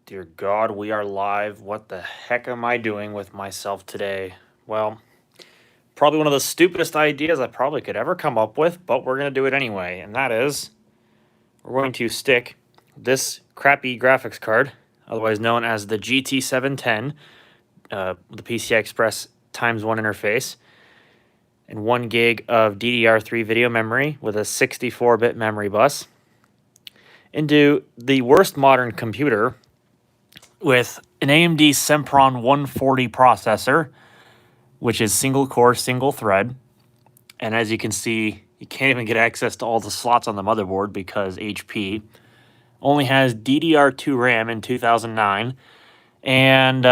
Dear God, we are live. What the heck am I doing with myself today? Well, probably one of the stupidest ideas I probably could ever come up with, but we're going to do it anyway. And that is, we're going to stick this crappy graphics card, otherwise known as the GT710, the PCI Express ×1 interface, and 1 gig of DDR3 video memory with a 64-bit memory bus, into the worst modern computer with an AMD Sempron 140 processor, which is single core, single thread. And as you can see, you can't even get access to all the slots on the motherboard because HP only has DDR2 RAM in 2009. And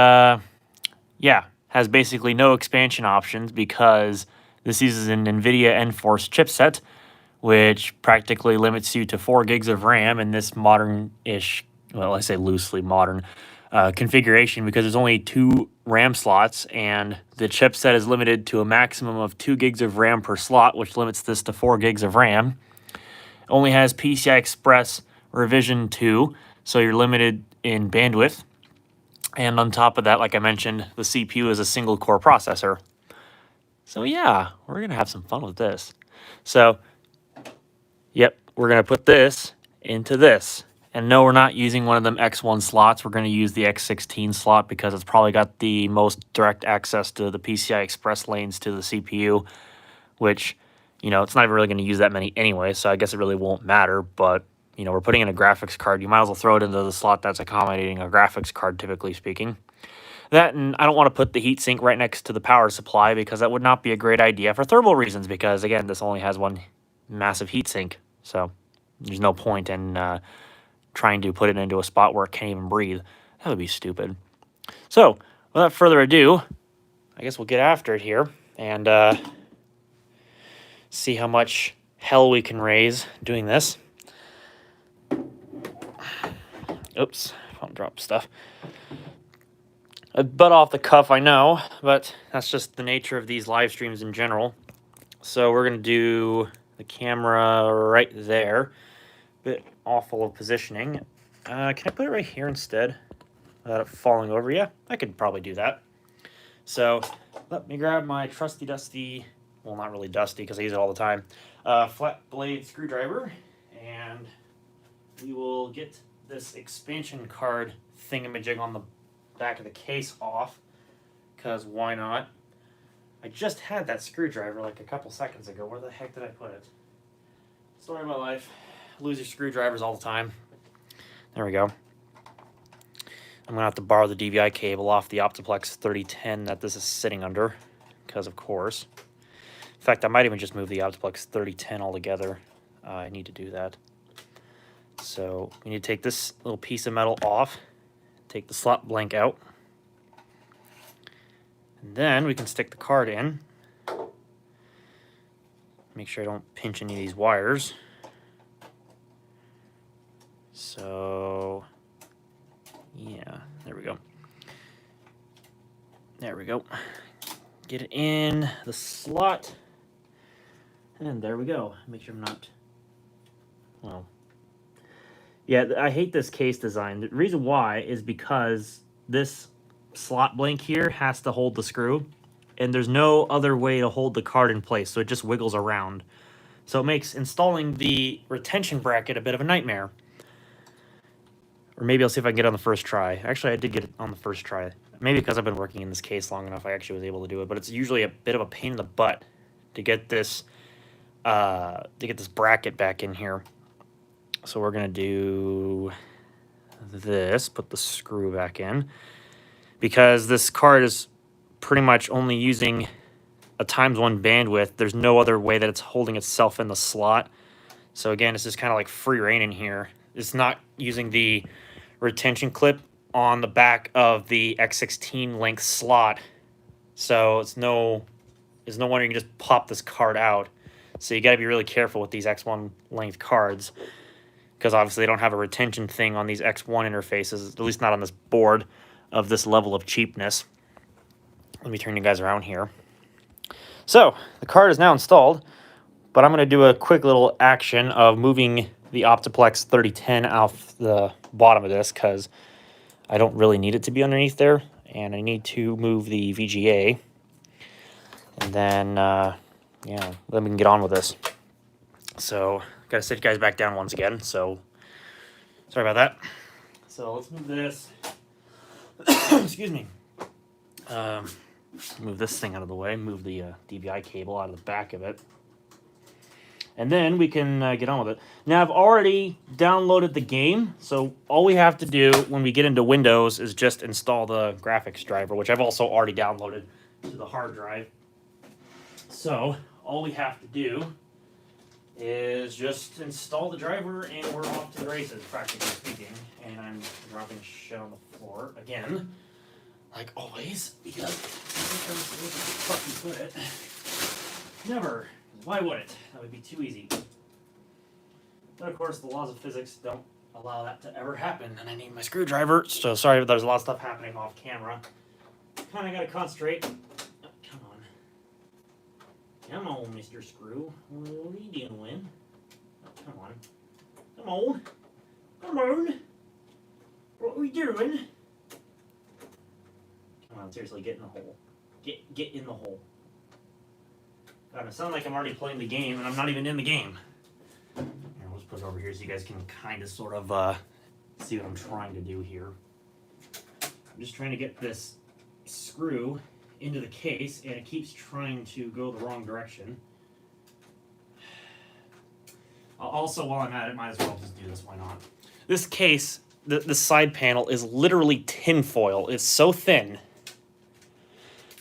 yeah, has basically no expansion options because this uses an NVIDIA Enforce chipset, which practically limits you to 4 gigs of RAM in this modern-ish, well, I say loosely modern, configuration because there's only 2 RAM slots, and the chipset is limited to a maximum of 2 gigs of RAM per slot, which limits this to 4 gigs of RAM. It only has PCI Express revision 2, so you're limited in bandwidth. And on top of that, like I mentioned, the CPU is a single core processor. So yeah, we're going to have some fun with this. So yep, we're going to put this into this. And no, we're not using one of them X1 slots. We're going to use the X16 slot because it's probably got the most direct access to the PCI Express lanes to the CPU, which, you know, it's not even really going to use that many anyway, so I guess it really won't matter. But, you know, we're putting in a graphics card. You might as well throw it into the slot that's accommodating a graphics card, typically speaking. That, and I don't want to put the heatsink right next to the power supply because that would not be a great idea for thermal reasons because, again, this only has one massive heatsink. So there's no point in trying to put it into a spot where it can't even breathe. That would be stupid. So without further ado, I guess we'll get after it here and see how much hell we can raise doing this. Oops, phone dropped stuff. A butt off the cuff, I know, but that's just the nature of these live streams in general. So we're going to do the camera right there. Bit awful of positioning. Can I put it right here instead without it falling over? Yeah, I could probably do that. So let me grab my trusty dusty, well, not really dusty because I use it all the time, flat blade screwdriver, and we will get this expansion card thingamajig on the back of the case off, because why not? I just had that screwdriver like a couple seconds ago. Where the heck did I put it? Story of my life. Lose your screwdrivers all the time. There we go. I'm going to have to borrow the DVI cable off the Optiplex 3010 that this is sitting under, because of course. In fact, I might even just move the Optiplex 3010 altogether. I need to do that. So we need to take this little piece of metal off, take the slot blank out, and then we can stick the card in. Make sure I don't pinch any of these wires. So, yeah, there we go. There we go. Get it in the slot, and there we go. Make sure I'm not, well, yeah, I hate this case design. The reason why is because this slot blank here has to hold the screw, and there's no other way to hold the card in place, so it just wiggles around. So it makes installing the retention bracket a bit of a nightmare. Or maybe I'll see if I can get it on the first try. Actually, I did get it on the first try. Maybe because I've been working in this case long enough, I actually was able to do it. But it's usually a bit of a pain in the butt to get this bracket back in here. So we're gonna do this. Put the screw back in, because this card is pretty much only using a ×1 bandwidth. There's no other way that it's holding itself in the slot. So again, it's just kind of like free reign in here. It's not using the retention clip on the back of the X16 length slot. So it's no wonder you can just pop this card out. So you got to be really careful with these X1 length cards, because obviously they don't have a retention thing on these X1 interfaces, at least not on this board of this level of cheapness. Let me turn you guys around here. So the card is now installed, but I'm going to do a quick little action of moving the Optiplex 3010 off the bottom of this, because I don't really need it to be underneath there, and I need to move the VGA, and then, yeah, then we can get on with this. So, gotta sit you guys back down once again, so, sorry about that. So, let's move this. Excuse me. Move this thing out of the way, move the DVI cable out of the back of it. And then we can get on with it. Now, I've already downloaded the game, so all we have to do when we get into Windows is just install the graphics driver, which I've also already downloaded to the hard drive. So, all we have to do is just install the driver, and we're off to the races, practically speaking. And I'm dropping shit on the floor again, like always, because I fucking put it. Never. Why would it? That would be too easy. But of course, the laws of physics don't allow that to ever happen, and I need my screwdriver. So sorry, there's a lot of stuff happening off camera. Kind of got to concentrate. Oh, come on. Come on, Mr. Screw. What are you doing? Oh, come on. Come on. Come on. What are we doing? Come on, seriously, get in the hole. Get in the hole. God, I sound like I'm already playing the game, and I'm not even in the game. Here, I'll just put it over here so you guys can kind of sort of see what I'm trying to do here. I'm just trying to get this screw into the case, and it keeps trying to go the wrong direction. Also, while I'm at it, might as well just do this. Why not? This case, the side panel, is literally tinfoil. It's so thin.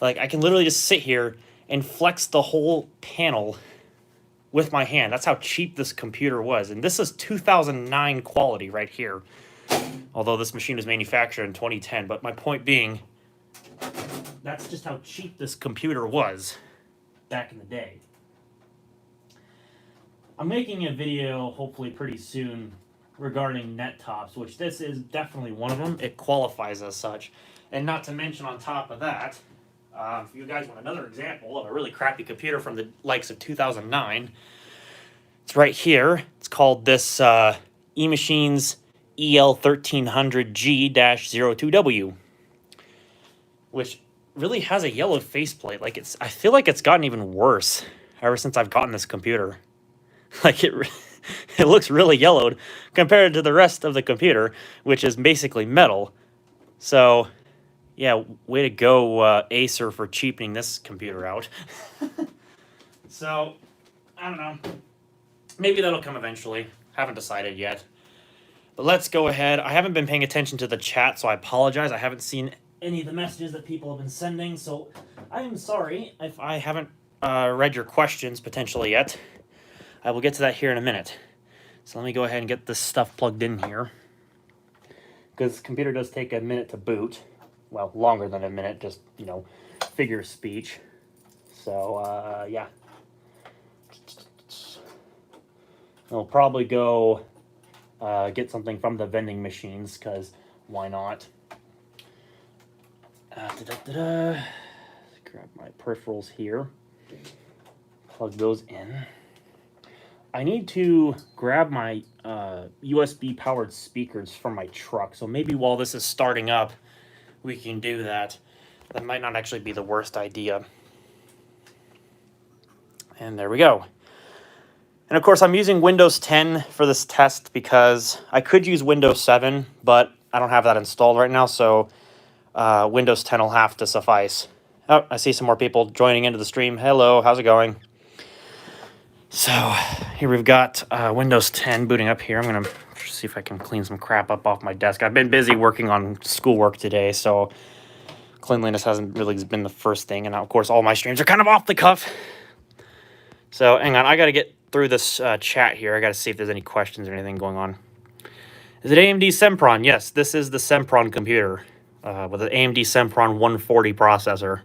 Like, I can literally just sit here and flex the whole panel with my hand. That's how cheap this computer was. And this is 2009 quality right here. Although this machine was manufactured in 2010. But my point being, that's just how cheap this computer was back in the day. I'm making a video, hopefully pretty soon, regarding net tops, which this is definitely one of them. It qualifies as such. And not to mention, on top of that, if you guys want another example of a really crappy computer from the likes of 2009, it's right here. It's called this eMachines EL1300G-02W, which really has a yellow faceplate. Like, I feel like it's gotten even worse ever since I've gotten this computer. Like, it looks really yellowed compared to the rest of the computer, which is basically metal. So, yeah, way to go, Acer, for cheapening this computer out. So, I don't know. Maybe that'll come eventually. Haven't decided yet. But let's go ahead. I haven't been paying attention to the chat, so I apologize. I haven't seen any of the messages that people have been sending, so I am sorry if I haven't read your questions potentially yet. I will get to that here in a minute. So let me go ahead and get this stuff plugged in here, because the computer does take a minute to boot. Well, longer than a minute, just, you know, figure of speech. So, yeah. I'll probably go get something from the vending machines, because why not? Grab my peripherals here. Plug those in. I need to grab my USB-powered speakers from my truck, so maybe while this is starting up, we can do that. That might not actually be the worst idea. And there we go. And of course, I'm using Windows 10 for this test because I could use Windows 7, but I don't have that installed right now, so Windows 10 will have to suffice. Oh, I see some more people joining into the stream. Hello, how's it going? So here we've got Windows 10 booting up here. I'm going to see if I can clean some crap up off my desk. I've been busy working on schoolwork today, so cleanliness hasn't really been the first thing. And now, of course, all my streams are kind of off the cuff. So hang on, I got to get through this chat here. I got to see if there's any questions or anything going on. Is it AMD Sempron? Yes, this is the Sempron computer with an AMD Sempron 140 processor.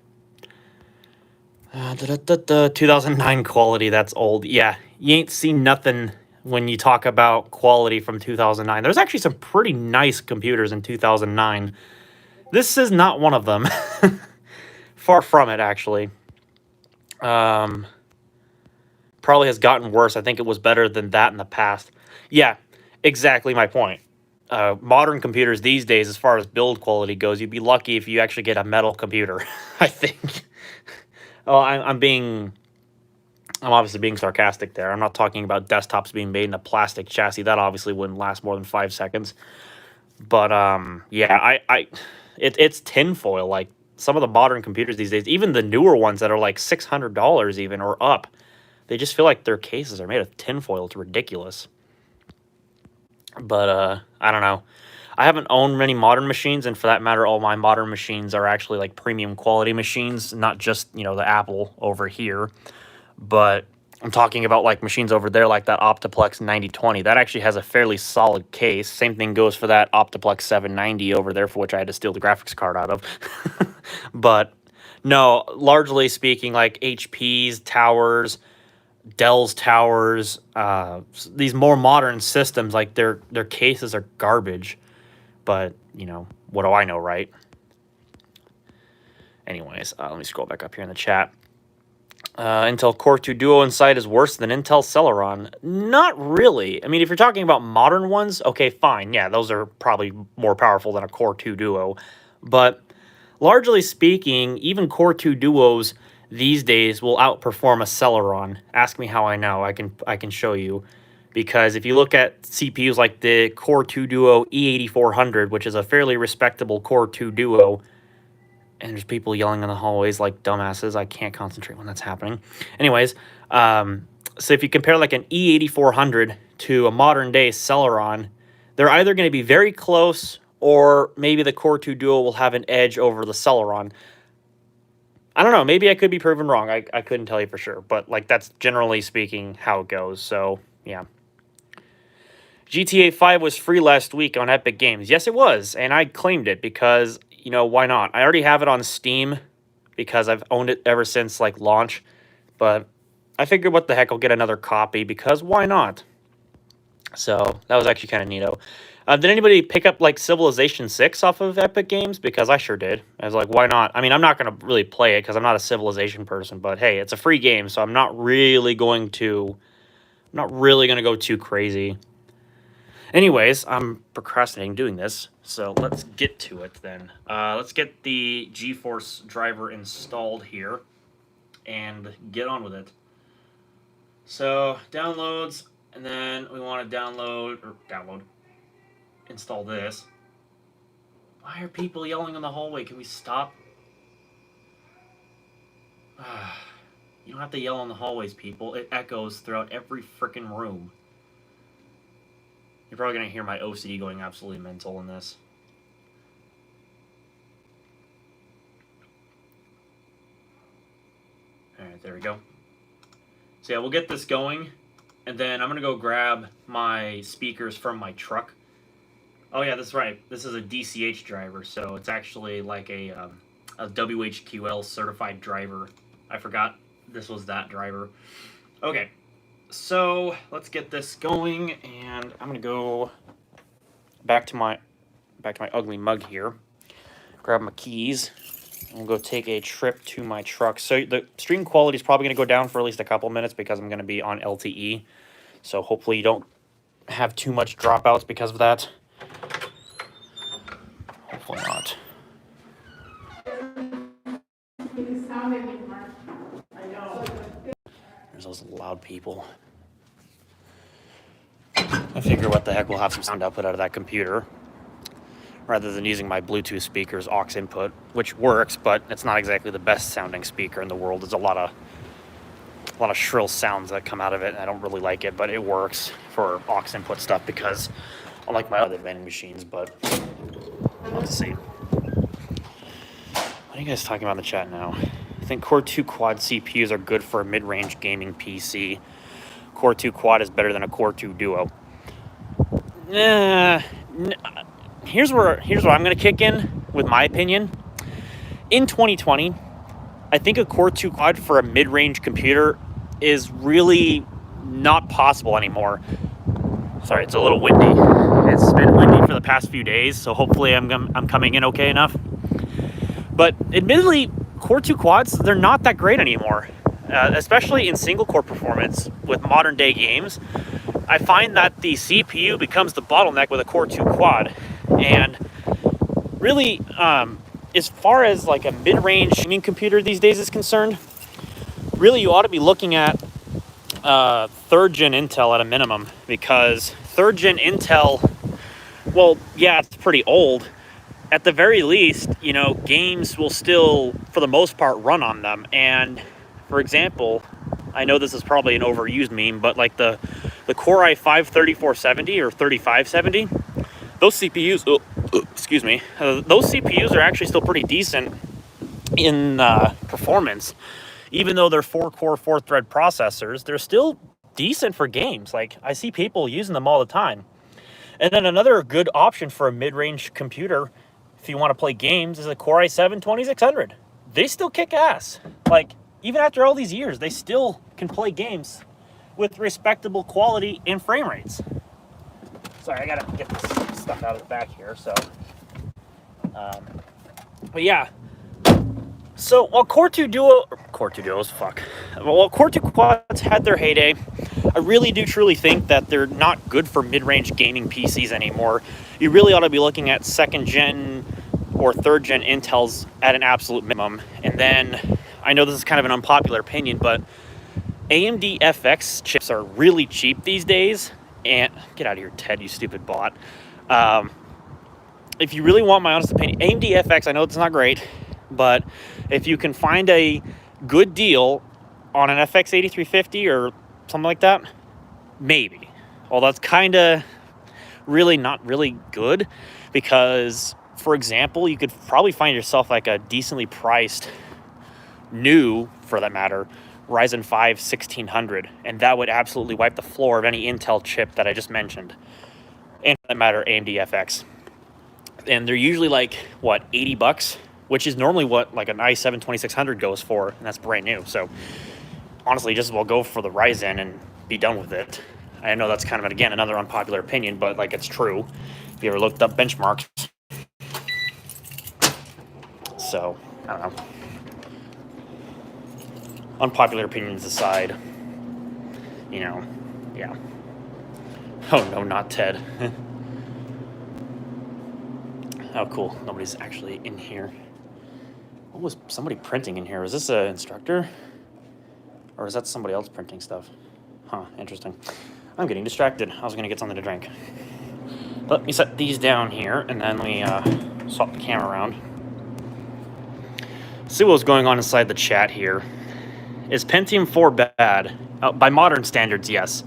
2009 quality, that's old. Yeah, you ain't seen nothing when you talk about quality from 2009. There's actually some pretty nice computers in 2009. This is not one of them. Far from it, actually. Probably has gotten worse. I think it was better than that in the past. Yeah, exactly my point. modern computers these days, as far as build quality goes, you'd be lucky if you actually get a metal computer. I think. Oh, I'm obviously being sarcastic there. I'm not talking about desktops being made in a plastic chassis. That obviously wouldn't last more than 5 seconds. But yeah, it's tinfoil. Like some of the modern computers these days, even the newer ones that are like $600 even or up, they just feel like their cases are made of tinfoil. It's ridiculous. But I don't know. I haven't owned many modern machines, and for that matter, all my modern machines are actually like premium quality machines, not just, you know, the Apple over here. But I'm talking about like machines over there like that Optiplex 9020. That actually has a fairly solid case. Same thing goes for that Optiplex 790 over there, for which I had to steal the graphics card out of. But no, largely speaking, like HP's towers, Dell's towers, these more modern systems, like their cases are garbage. But, you know, what do I know, right? Anyways, let me scroll back up here in the chat. Intel Core 2 Duo Insight is worse than Intel Celeron. Not really. I mean, if you're talking about modern ones, okay, fine. Yeah, those are probably more powerful than a Core 2 Duo. But largely speaking, even Core 2 Duos these days will outperform a Celeron. Ask me how I know. I can show you. Because if you look at CPUs like the Core 2 Duo E8400, which is a fairly respectable Core 2 Duo, and there's people yelling in the hallways like dumbasses. I can't concentrate when that's happening. Anyways, so if you compare like an E8400 to a modern day Celeron, they're either going to be very close, or maybe the Core 2 Duo will have an edge over the Celeron. I don't know. Maybe I could be proven wrong. I couldn't tell you for sure. But like that's generally speaking how it goes. So yeah. GTA 5 was free last week on Epic Games. Yes, it was. And I claimed it because, you know, why not? I already have it on Steam because I've owned it ever since, like, launch. But I figured, what the heck, I'll get another copy because why not? So that was actually kind of neato. Did anybody pick up, like, Civilization 6 off of Epic Games? Because I sure did. I was like, why not? I mean, I'm not going to really play it because I'm not a Civilization person. But, hey, it's a free game, so I'm not really going to go too crazy. Anyways, I'm procrastinating doing this, so let's get to it then. Let's get the GeForce driver installed here and get on with it. So, downloads, and then we want to install this. Why are people yelling in the hallway? Can we stop? You don't have to yell in the hallways, people. It echoes throughout every freaking room. You're probably going to hear my OCD going absolutely mental in this. Alright, there we go. So yeah, we'll get this going, and then I'm going to go grab my speakers from my truck. Oh yeah, that's right. This is a DCH driver, so it's actually like a WHQL certified driver. I forgot this was that driver. Okay. So let's get this going, and I'm gonna go back to my ugly mug here, grab my keys, and we'll go take a trip to my truck. So the stream quality is probably gonna go down for at least a couple minutes because I'm gonna be on LTE. So hopefully you don't have too much dropouts because of that. Hopefully not. There's those loud people. I figure what the heck, we'll have some sound output out of that computer rather than using my Bluetooth speaker's aux input, which works, but it's not exactly the best sounding speaker in the world. There's a lot of shrill sounds that come out of it, and I don't really like it, but it works for aux input stuff because unlike my other vending machines. But let's see. What are you guys talking about in the chat now? I think Core 2 Quad CPUs are good for a mid-range gaming PC. Core 2 Quad is better than a Core 2 Duo. Here's where I'm going to kick in with my opinion. In 2020, I think a Core 2 Quad for a mid-range computer is really not possible anymore. Sorry, it's a little windy. It's been windy for the past few days, so hopefully I'm coming in okay enough. But admittedly, Core 2 Quads, they're not that great anymore, especially in single-core performance with modern-day games. I find that the CPU becomes the bottleneck with a Core 2 quad. And really, as far as like a mid-range gaming computer these days is concerned, really you ought to be looking at 3rd gen Intel at a minimum, because 3rd gen Intel, well, yeah, it's pretty old. At the very least, you know, games will still, for the most part, run on them. And for example, I know this is probably an overused meme, but like the Core i5 3470 or 3570, those CPUs, excuse me, those CPUs are actually still pretty decent in performance. Even though they're 4-core, 4-thread processors, they're still decent for games. Like, I see people using them all the time. And then another good option for a mid-range computer, if you want to play games, is a Core i7 2600. They still kick ass. Like, even after all these years, they still can play games with respectable quality and frame rates. Sorry, I gotta get this stuff out of the back here. So, but yeah. So while Core 2 Duos, while Core 2 quads had their heyday, I really do truly think that they're not good for mid-range gaming PCs anymore. You really ought to be looking at 2nd gen or 3rd gen Intels at an absolute minimum. And then, I know this is kind of an unpopular opinion, but AMD FX chips are really cheap these days. And get out of here, Ted, you stupid bot. If you really want my honest opinion, AMD FX, I know it's not great, but if you can find a good deal on an FX 8350 or something like that, maybe. Well, that's kind of really not really good, because, for example, you could probably find yourself like a decently priced new, for that matter, Ryzen 5 1600, and that would absolutely wipe the floor of any Intel chip that I just mentioned, and for that matter, AMD FX. And they're usually like, what, $80, which is normally what like an i7 2600 goes for, and that's brand new. So honestly, just as well go for the Ryzen and be done with it. I know that's kind of, again, another unpopular opinion, but like, it's true if you ever looked up benchmarks. So I don't know, unpopular opinions aside, you know, yeah. Oh no, not Ted. Oh, cool. Nobody's actually in here. What was somebody printing in here? Was this an instructor? Or is that somebody else printing stuff? Huh, interesting. I'm getting distracted. I was going to get something to drink. Let me set these down here, and then let me swap the camera around. See what's going on inside the chat here. Is Pentium 4 bad? By modern standards, yes.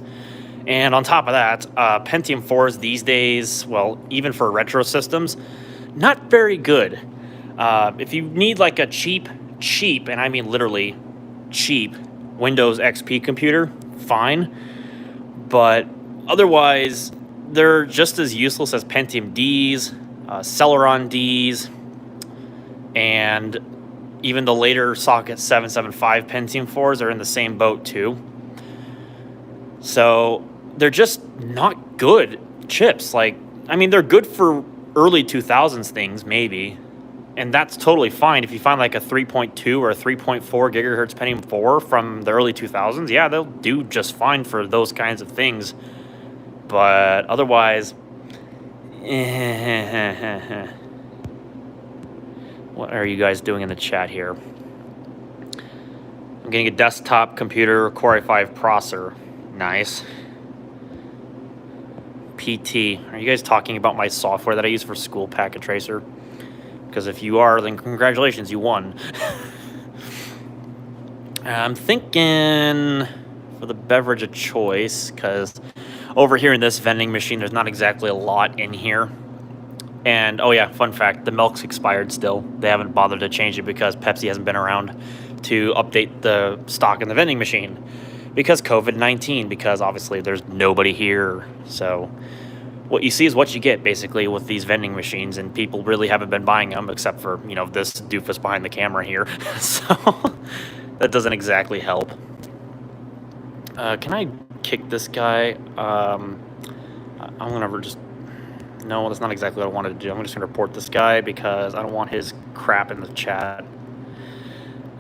And on top of that, Pentium 4s these days, well, even for retro systems, not very good. If you need like a cheap, and I mean literally cheap, Windows XP computer, fine. But otherwise, they're just as useless as Pentium Ds, Celeron Ds, and even the later Socket 775 Pentium 4s are in the same boat too. So they're just not good chips. Like, I mean, they're good for early 2000s things, maybe. And that's totally fine. If you find like a 3.2 or a 3.4 gigahertz Pentium 4 from the early 2000s, yeah, they'll do just fine for those kinds of things. But otherwise, what are you guys doing in the chat here? I'm getting a desktop computer, Core i5 processor. Nice. PT. Are you guys talking about my software that I use for school packet tracer? Because if you are, then congratulations, you won. I'm thinking for the beverage of choice, because over here in this vending machine, there's not exactly a lot in here. And, oh yeah, fun fact, the milk's expired still. They haven't bothered to change it because Pepsi hasn't been around to update the stock in the vending machine. Because COVID-19, because obviously there's nobody here. So what you see is what you get, basically, with these vending machines, and people really haven't been buying them, except for, you know, this doofus behind the camera here. So that doesn't exactly help. Can I kick this guy? I'm gonna just... No, that's not exactly what I wanted to do. I'm just gonna report this guy because I don't want his crap in the chat.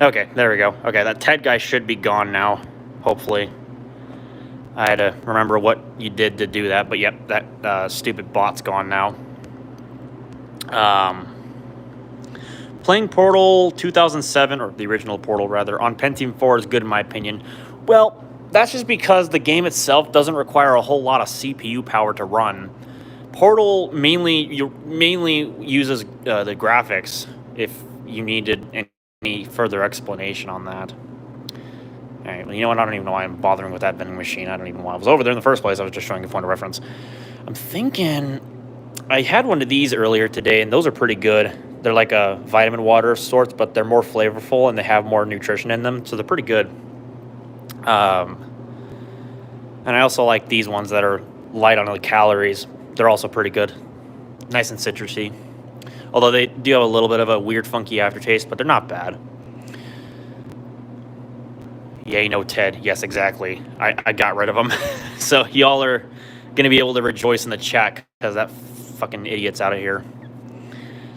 Okay, there we go. Okay, that Ted guy should be gone now, hopefully. I had to remember what you did to do that, but yep, that stupid bot's gone now. Playing Portal 2007, or the original Portal rather, on Pentium 4 is good in my opinion. Well, that's just because the game itself doesn't require a whole lot of CPU power to run. Portal mainly uses the graphics if you needed any further explanation on that. All right, well, you know what? I don't even know why I'm bothering with that vending machine. I don't even know why I was over there in the first place. I was just showing a point of reference. I'm thinking I had one of these earlier today, and those are pretty good. They're like a vitamin water of sorts, but they're more flavorful and they have more nutrition in them, so they're pretty good. And I also like these ones that are light on the calories. They're also pretty good. Nice and citrusy. Although they do have a little bit of a weird, funky aftertaste, but they're not bad. Yeah, you know, Ted. Yes, exactly. I got rid of them. So y'all are going to be able to rejoice in the chat because that fucking idiot's out of here.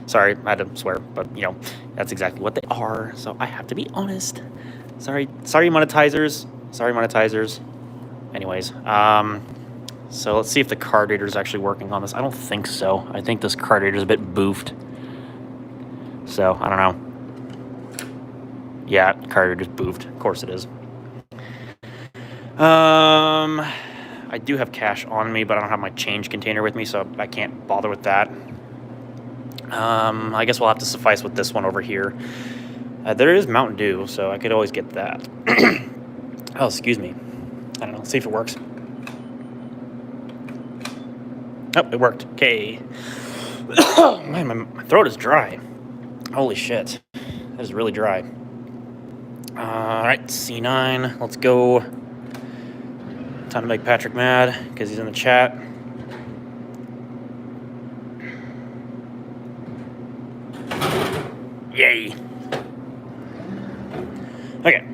Sorry, I had to swear, but, you know, that's exactly what they are, so I have to be honest. Sorry, monetizers. Sorry, monetizers. Anyways, so let's see if the card reader is actually working on this. I don't think so. I think this card reader is a bit boofed. So, I don't know. Yeah, card reader is boofed. Of course it is. I do have cash on me, but I don't have my change container with me, so I can't bother with that. I guess we'll have to suffice with this one over here. There is Mountain Dew, so I could always get that. Oh, excuse me. I don't know. Let's see if it works. Oh, it worked. Okay. Man, my throat is dry. Holy shit. That is really dry. All right, C9. Let's go. Time to make Patrick mad because he's in the chat. Yay. Okay.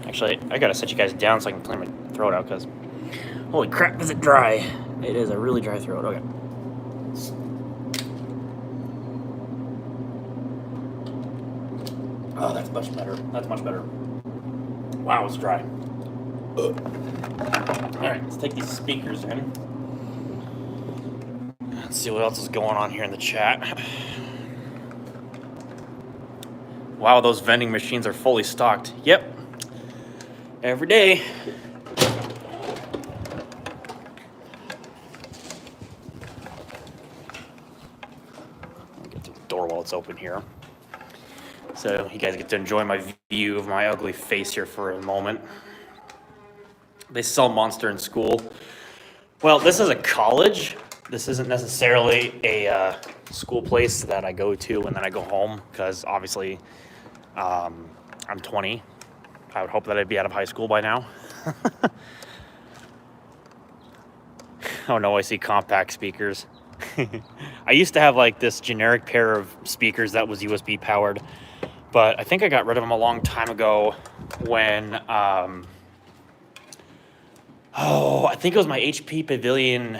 Actually, I gotta set you guys down so I can clear my throat out because holy crap, is it dry? It is a really dry throat. Okay. Oh, that's much better. That's much better. Wow, it's dry. Ugh. All right, let's take these speakers in. Let's see what else is going on here in the chat. Wow, those vending machines are fully stocked. Yep. Every day. I'll get the door while it's open here. So you guys get to enjoy my view of my ugly face here for a moment. They sell Monster in school. Well, this is a college. This isn't necessarily a school place that I go to and then I go home because obviously I'm 20. I would hope that I'd be out of high school by now. Oh no, I see compact speakers. I used to have like this generic pair of speakers that was USB powered, but I think I got rid of them a long time ago when, I think it was my HP Pavilion.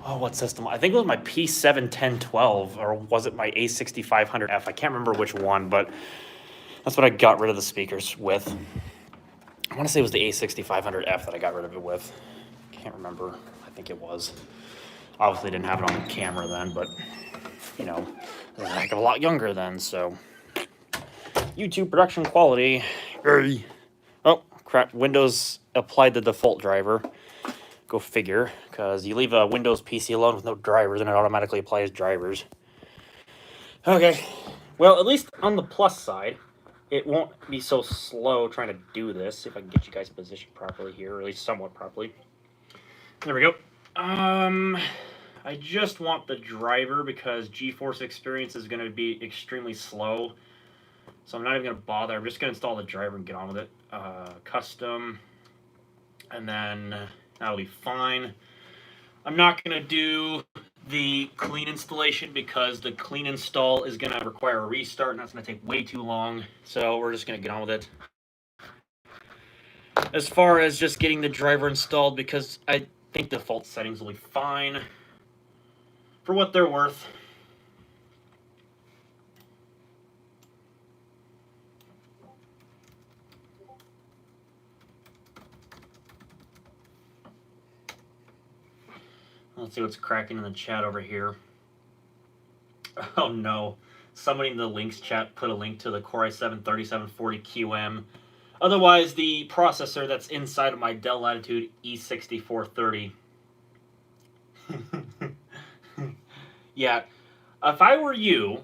Oh, what system? I think it was my P71012, or was it my A6500F? I can't remember which one, but that's what I got rid of the speakers with. I want to say it was the A6500F that I got rid of it with. Can't remember. I think it was. Obviously didn't have it on camera then, but, you know, I was a heck of a lot younger then, so. YouTube production quality. Oh, crap. Windows applied the default driver. Go figure, because you leave a Windows PC alone with no drivers and it automatically applies drivers. Okay, well, at least on the plus side, it won't be so slow trying to do this, if I can get you guys positioned properly here, or at least somewhat properly. There we go. I just want the driver because GeForce Experience is going to be extremely slow, so I'm not even going to bother. I'm just going to install the driver and get on with it. Custom, and then that'll be fine. I'm not going to do the clean installation because the clean install is going to require a restart, and that's going to take way too long. So we're just going to get on with it. As far as just getting the driver installed, because I think default settings will be fine for what they're worth. Let's see what's cracking in the chat over here. Oh no. Somebody in the links chat put a link to the Core i7-3740QM. Otherwise, the processor that's inside of my Dell Latitude E6430. Yeah. If I were you,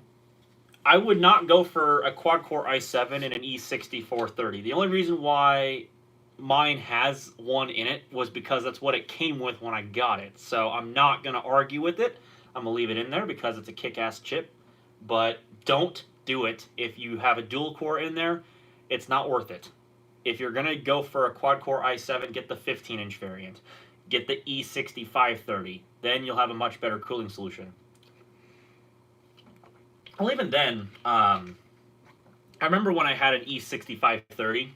I would not go for a quad-core i7 and an E6430. The only reason why mine has one in it was because that's what it came with when I got it. So I'm not going to argue with it. I'm going to leave it in there because it's a kick-ass chip. But don't do it if you have a dual-core in there. It's not worth it. If you're going to go for a quad-core i7, get the 15-inch variant. Get the E6530. Then you'll have a much better cooling solution. Well, even then, I remember when I had an E6530,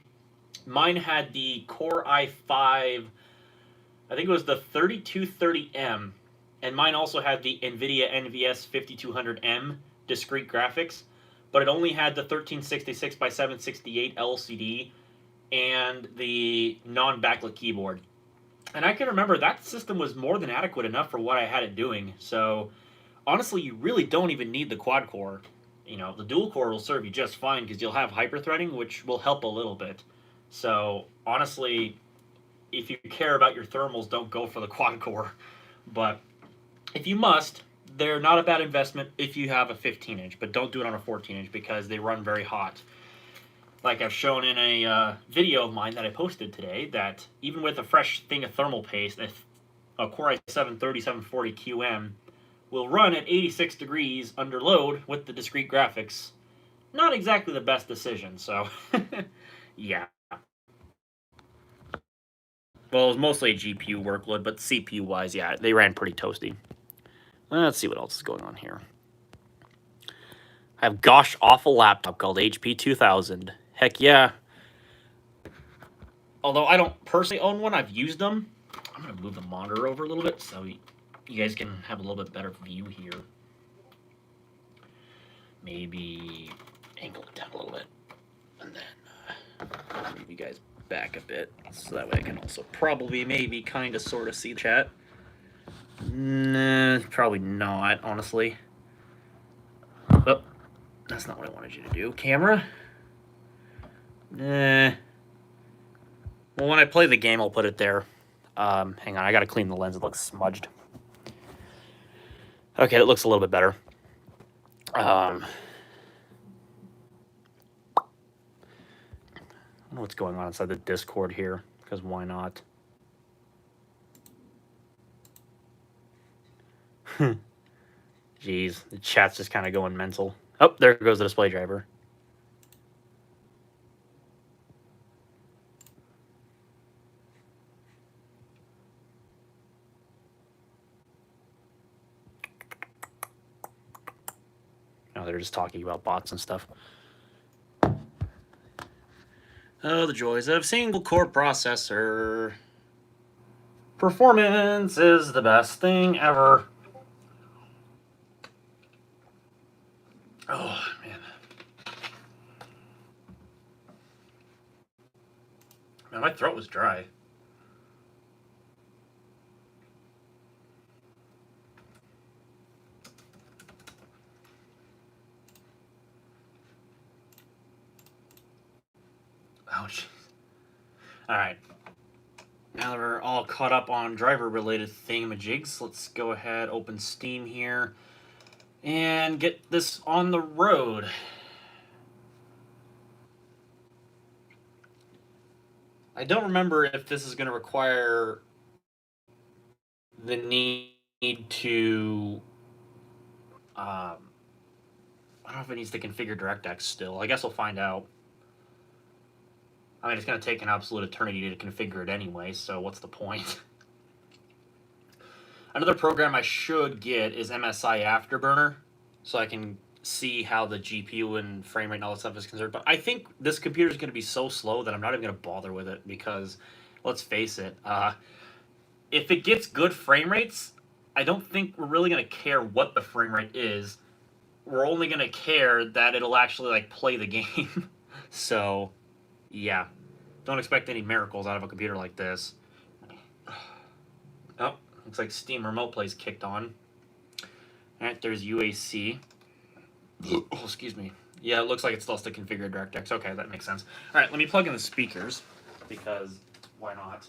mine had the Core i5, I think it was the 3230M, and mine also had the NVIDIA NVS 5200M discrete graphics, but it only had the 1366 by 768 LCD and the non-backlit keyboard. And I can remember that system was more than adequate enough for what I had it doing, so honestly, you really don't even need the quad core. You know, the dual core will serve you just fine because you'll have hyper-threading, which will help a little bit. So, honestly, if you care about your thermals, don't go for the quad core. But if you must, they're not a bad investment if you have a 15-inch, but don't do it on a 14-inch because they run very hot. Like I've shown in a video of mine that I posted today, that even with a fresh thing of thermal paste, a Core i7-3740QM will run at 86 degrees under load with the discrete graphics. Not exactly the best decision, so yeah. Well, it was mostly a GPU workload, but CPU-wise, yeah, they ran pretty toasty. Let's see what else is going on here. I have gosh awful laptop called HP 2000. Heck yeah. Although I don't personally own one, I've used them. I'm going to move the monitor over a little bit so you guys can have a little bit better view here. Maybe angle it down a little bit. And then move you guys back a bit so that way I can also probably maybe kind of sort of see the chat. Nah, probably not, honestly. Oh, that's not what I wanted you to do. Camera? Nah. Well, when I play the game, I'll put it there. Hang on, I gotta clean the lens. It looks smudged. Okay, it looks a little bit better. I don't know what's going on inside the Discord here, because why not? Jeez, the chat's just kind of going mental. Oh, there goes the display driver. No, they're just talking about bots and stuff. Oh, the joys of single-core processor. Performance is the best thing ever. Oh, man. Man, my throat was dry. Oh, jeez. All right. Now that we're all caught up on driver-related thingamajigs, let's go ahead, open Steam here, and get this on the road. I don't remember if this is going to require the need to... I don't know if it needs to configure DirectX still. I guess we'll find out. I mean, it's going to take an absolute eternity to configure it anyway, so what's the point? Another program I should get is MSI Afterburner, so I can see how the GPU and frame rate and all that stuff is concerned. But I think this computer is going to be so slow that I'm not even going to bother with it because, let's face it, if it gets good frame rates, I don't think we're really going to care what the frame rate is. We're only going to care that it'll actually, like, play the game. So... yeah, don't expect any miracles out of a computer like this. Oh, Looks like Steam Remote Play is kicked on. All right, there's UAC. Oh, excuse me. Yeah, it looks like it still has to configure DirectX. Okay, that makes sense. All right, let me plug in the speakers, because why not?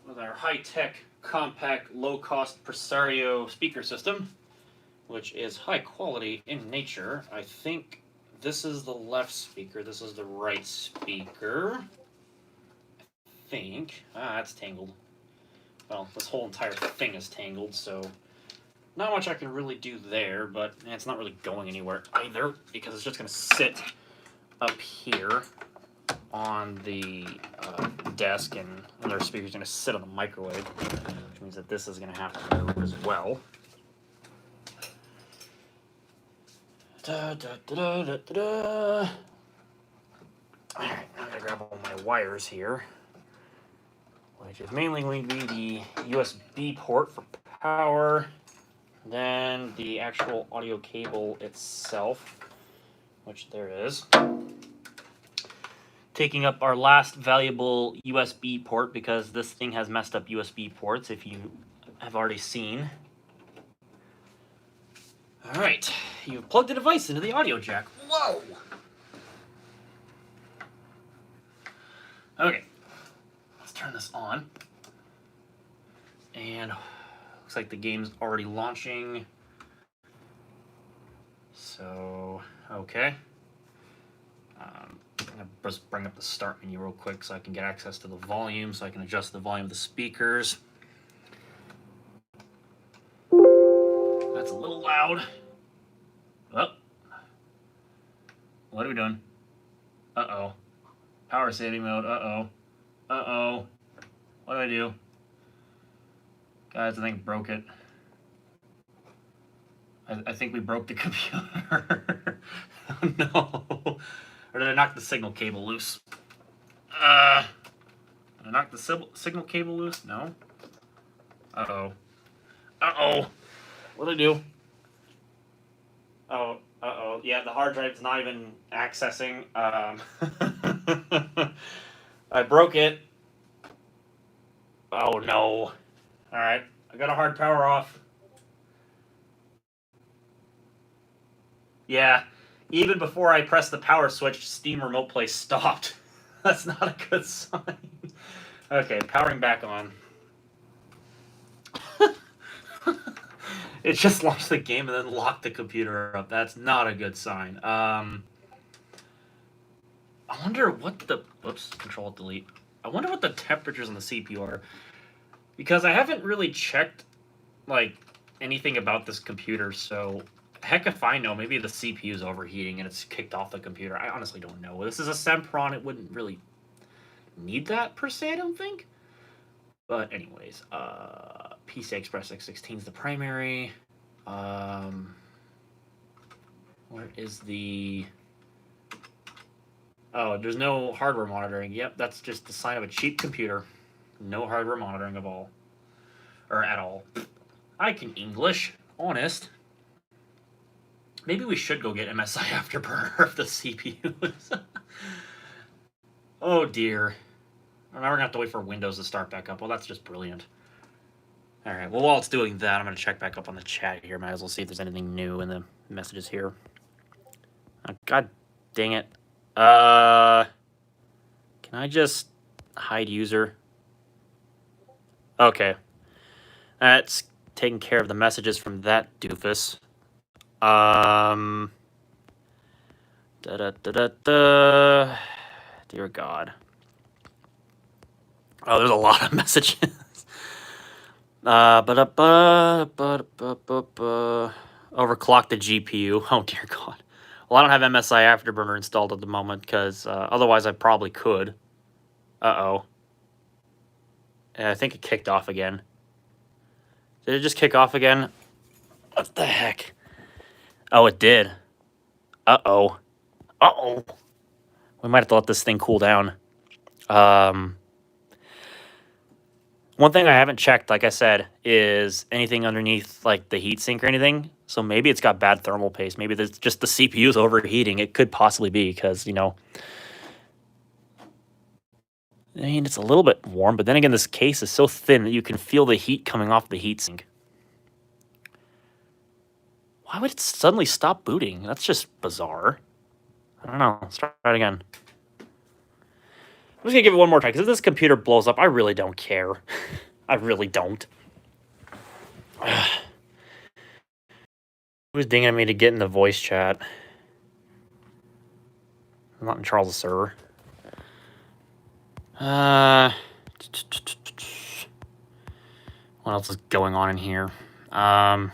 With our high-tech, compact, low-cost Presario speaker system, which is high quality in nature. I think this is the left speaker, this is the right speaker. I think. That's tangled. Well, this whole entire thing is tangled, so not much I can really do there, but it's not really going anywhere either, because it's just going to sit up here on the desk, and another speaker is going to sit on the microwave, which means that this is going to have to move as well. Alright, now I'm going to grab all my wires here, which is mainly going to be the USB port for power, then the actual audio cable itself, which there is. Taking up our last valuable USB port, because this thing has messed up USB ports, if you have already seen. Alright, you've plugged the device into the audio jack. Whoa! Okay, let's turn this on. And looks like the game's already launching. So, okay. I'm gonna just bring up the start menu real quick so I can get access to the volume, so I can adjust the volume of the speakers. That's a little loud. Oh. What are we doing? Uh-oh. Power saving mode. Uh-oh. Uh-oh. What do I do? Guys, I think I broke it. I think we broke the computer. Oh, no. Or did I knock the signal cable loose? Did I knock the signal cable loose? No. Uh-oh. Uh-oh. What did I do? Oh, uh-oh. Yeah, the hard drive's not even accessing. I broke it. Oh, no. Alright, I got a hard power off. Yeah, even before I pressed the power switch, Steam Remote Play stopped. That's not a good sign. Okay, powering back on. It just launched the game and then locked the computer up. That's not a good sign. I wonder what the... Whoops, Control-Delete. I wonder what the temperatures on the CPU are. Because I haven't really checked, like, anything about this computer, so... Heck if I know. Maybe the CPU is overheating and it's kicked off the computer. I honestly don't know. This is a Sempron. It wouldn't really need that, per se, I don't think. But anyways, PCI Express X16 is the primary. Where is the... Oh, there's no hardware monitoring. Yep, that's just the sign of a cheap computer. No hardware monitoring of all. Or at all. I can English. Honest. Maybe we should go get MSI Afterburner of the CPUs. Oh dear. Now we're gonna have to wait for Windows to start back up. Well, that's just brilliant. Alright, well, while it's doing that, I'm gonna check back up on the chat here. Might as well see if there's anything new in the messages here. God dang it. Can I just hide user? Okay. That's taking care of the messages from that doofus. Dear God. Oh, there's a lot of messages. Overclock the GPU. Oh, dear God. Well, I don't have MSI Afterburner installed at the moment, because otherwise I probably could. Uh-oh. And I think it kicked off again. Did it just kick off again? What the heck? Oh, it did. Uh-oh. Uh-oh. We might have to let this thing cool down. One thing I haven't checked, like I said, is anything underneath like the heatsink or anything. So maybe it's got bad thermal paste. Maybe there's just the CPU is overheating. It could possibly be because, you know, I mean, it's a little bit warm, but then again, this case is so thin that you can feel the heat coming off the heatsink. Why would it suddenly stop booting? That's just bizarre. I don't know. Let's try it again. I'm just gonna give it one more try because if this computer blows up, I really don't care. I really don't. Who's dinging at me to get in the voice chat? I'm not in Charles' server. What else is going on in here? Sorry,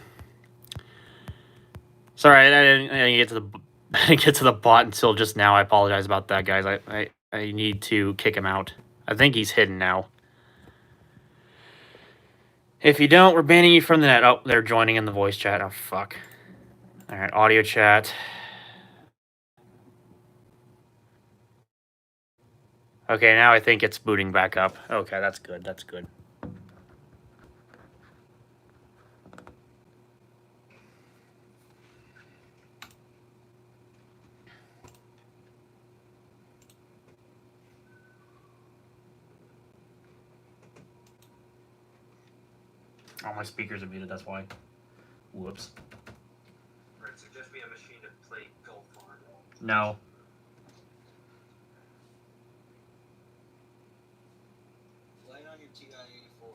I didn't get to the I didn't get to the bot until just now. I apologize about that, guys. I need to kick him out. I think he's hidden now. If you don't, we're banning you from the net. Oh, they're joining in the voice chat. Oh, fuck. All right, audio chat. Okay, now I think it's booting back up. Okay, that's good. That's good. All my speakers are muted, that's why. Whoops. Right, suggest me a machine to play golf on. No. Play on your TI-84.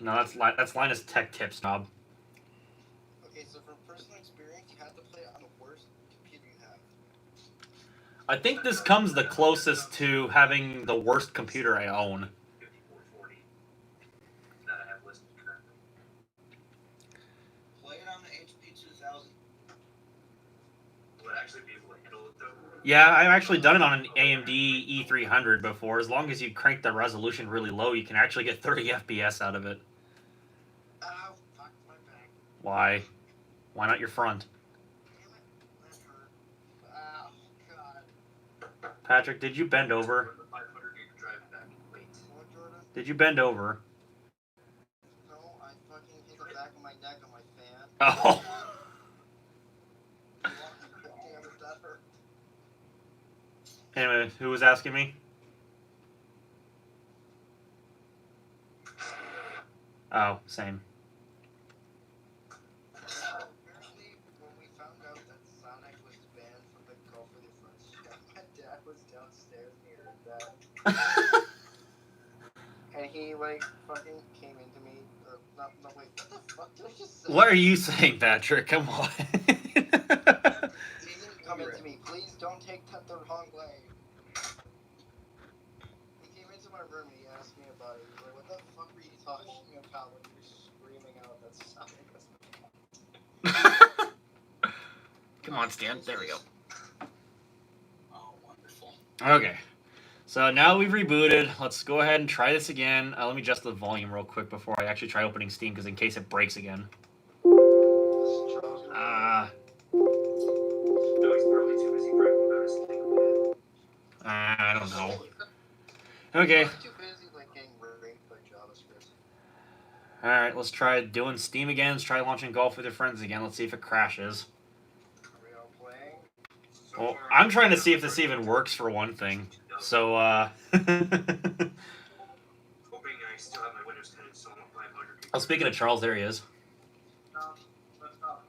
No, that's Linus Tech Tips, Knob. Okay, so from personal experience, you have to play it on the worst computer you have. I think this comes the closest to having the worst computer I own. 5440 that I have listed currently. Play it on the HP 2000. Will it actually be able to handle it though? Yeah, I've actually done it on an AMD E300 before. As long as you crank the resolution really low, you can actually get 30 FPS out of it. Ow, fuck my back. Why? Why not your front? Damn it, that hurt. Ow, God. Patrick, did you bend over? 500 gig drive back. Wait. What, Jordan? Did you bend over? No, I fucking hit the back of my neck on my fan. Oh. Damn it, that hurt. Anyway, who was asking me? Oh, same. Apparently, when we found out that Sonic was banned from the Golf with Your Friends chat, my dad was downstairs and he heard that. And he, like, fucking came into me. Or, not, wait, what the fuck did I just say? What are you saying, Patrick? Come on. He didn't come into me. Please don't take that the wrong way. He came into my room and he asked me about it. He was like, what the fuck were you talking about when you were screaming out that Sonic was banned? Come on, Stan. There we go. Oh, wonderful. Okay. So now we've rebooted. Let's go ahead and try this again. Let me adjust the volume real quick before I actually try opening Steam, because in case it breaks again. No, he's probably too busy bragging about his thing. I don't know. Okay. I'm too busy, like, getting raped by JavaScript. Alright, let's try doing Steam again. Let's try launching Golf with Your Friends again. Let's see if it crashes. Are we all playing? Well, I'm trying to see if this even works for one thing. So, Hoping I still have my Windows 10 installed on 500. Oh, speaking of Charles, there he is. No, let's not.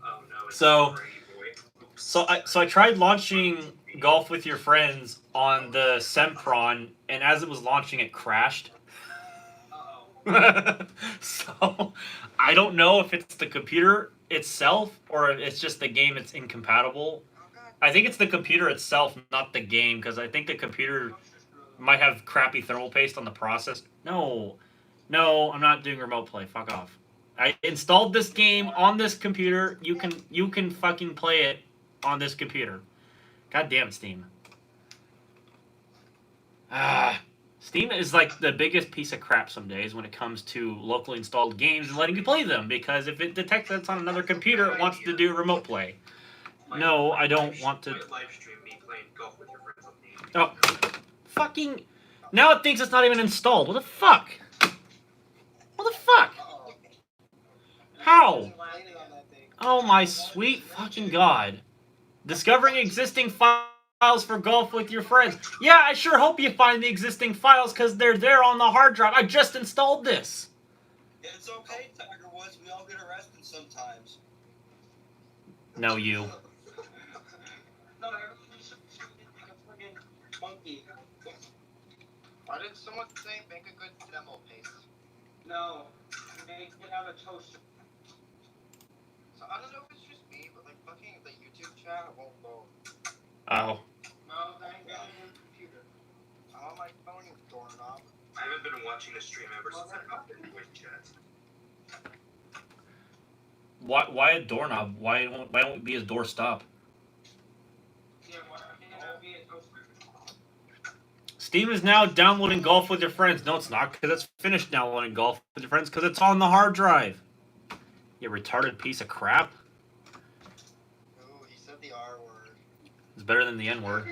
Oh no. It's So- Brady boy. Oops. So I tried launching Golf with Your Friends on the Sempron, and as it was launching, it crashed. Uh-oh. So I don't know if it's the computer itself or if it's just the game that's incompatible. I think it's the computer itself, not the game, because I think the computer might have crappy thermal paste on the process. No, I'm not doing remote play. Fuck off. I installed this game on this computer. You can fucking play it on this computer. God damn it, Steam. Steam is like the biggest piece of crap some days when it comes to locally installed games and letting you play them, because if it detects that it's on another computer, it wants to do remote play. No, I don't want to. Live stream me playing golf with your friends on the Oh, fucking. Now it thinks it's not even installed. What the fuck? What the fuck? How? Oh my sweet fucking god. Discovering existing files for golf with your friends. Yeah, I sure hope you find the existing files because they're there on the hard drive. I just installed this. It's okay, Tiger Woods. We all get arrested sometimes. No, you. No, everybody's like a friggin' monkey. Why did someone say make a good demo paste? No, make it out of toaster. So I don't know if it's just me, but like fucking the YouTube chat won't load. Oh. No, that ain't got your computer. I'm on my phone, you doorknob. I haven't been watching the stream ever since I hopped in voice chat. Why a doorknob? Why don't we be his doorstop? Yeah, why can't that be a toaster? Steam is now downloading Golf with Your Friends. No, it's not, because it's finished downloading Golf with Your Friends, because it's on the hard drive. You retarded piece of crap. Ooh, he said the R word. It's better than the N word.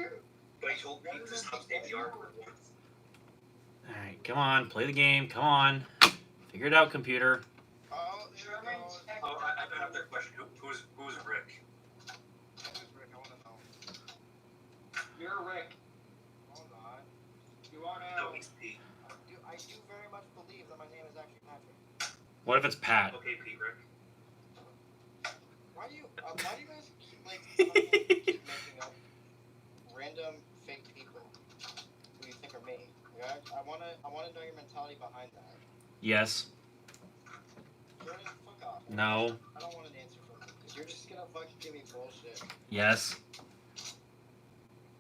But I told Pete to stop saying the R word once. Alright, come on, play the game, come on. Figure it out, computer. Oh, there it goes. Oh, I got another question. Who's Rick? Who's Rick? I wanna know. You're Rick. Hold on. You are No, now. he's Pete. I do very much believe that my name is actually Patrick. What if it's Pat? Okay, Pete, Rick. Why do you guys keep keep making up random fake people who you think are me? Like, I wanna know your mentality behind that. Yes. Jordan, fuck off. No. I don't want an answer from you because you're just gonna fucking give me bullshit. Yes.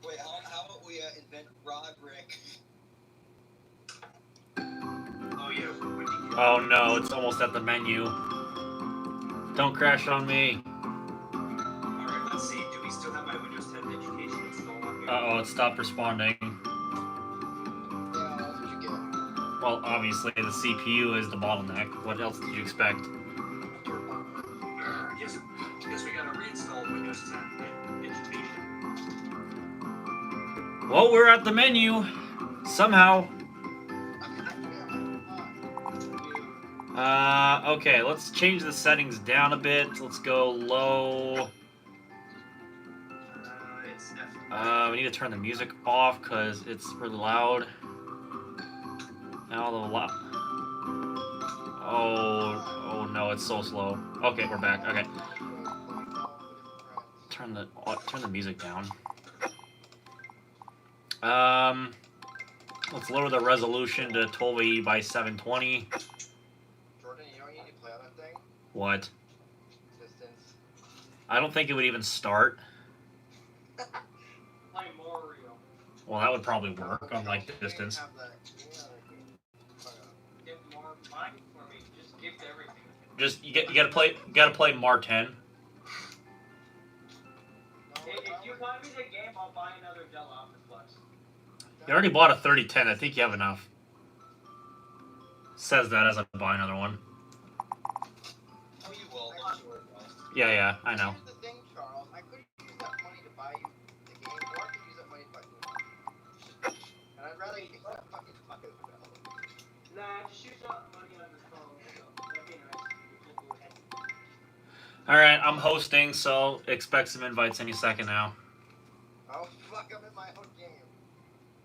Wait, how about we invent Roderick? Oh, yeah. Oh no, it's almost at the menu. Don't crash on me. Alright, let's see. Do we still have my Windows 10 education installed on here? Uh-oh, it stopped responding. Yeah, that's what you get. Well, obviously, the CPU is the bottleneck. What else did you expect? Yes, we gotta reinstall Windows 10 education. Well, we're at the menu. Somehow. Okay, let's change the settings down a bit. Let's go low. It's F. We need to turn the music off because it's really loud. Now the Oh no, it's so slow. Okay, we're back. Okay, turn the music down. Let's lower the resolution to 1280 by 720. Jordan, you know you need to play on that thing? What? Distance. I don't think it would even start. Play Mario. Well, that would probably work on like the distance. Get more money for me. Just give everything. Just you gotta play Mar 10. If you buy me the game, I'll buy another Dell Optiflex. You already bought a 3010. I think you have enough. Says that as I buy another one. Oh, you will. Yeah, I know. Here's the thing, Charles. I could use that money to buy you the game, or I could use that money to buy food. And I'd rather use that fucking fucking bill. Nah, just use that money on your phone. So that'd be nice. Alright, I'm hosting, so expect some invites any second now. Oh fuck, I'm in my own game.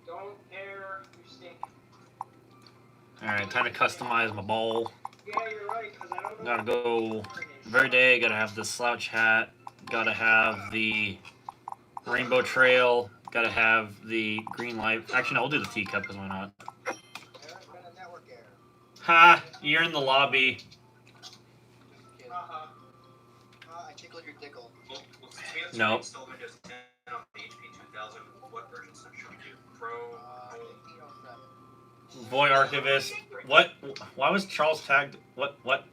Don't air your stink. Alright, time to customize my bowl. Yeah, you're right, because I don't know. Gotta go every day, gotta have the slouch hat, gotta have the rainbow trail, gotta have the green light. Actually, no, we'll do the teacup, because why not? There's been a network error. Ha! You're in the lobby. Just kidding. I tickled your dickle. Well, since we have to No. install Windows 10 on the HP 2000, what version should we do? Pro? 1507. Void Archivist. What? Why was Charles tagged? What? Because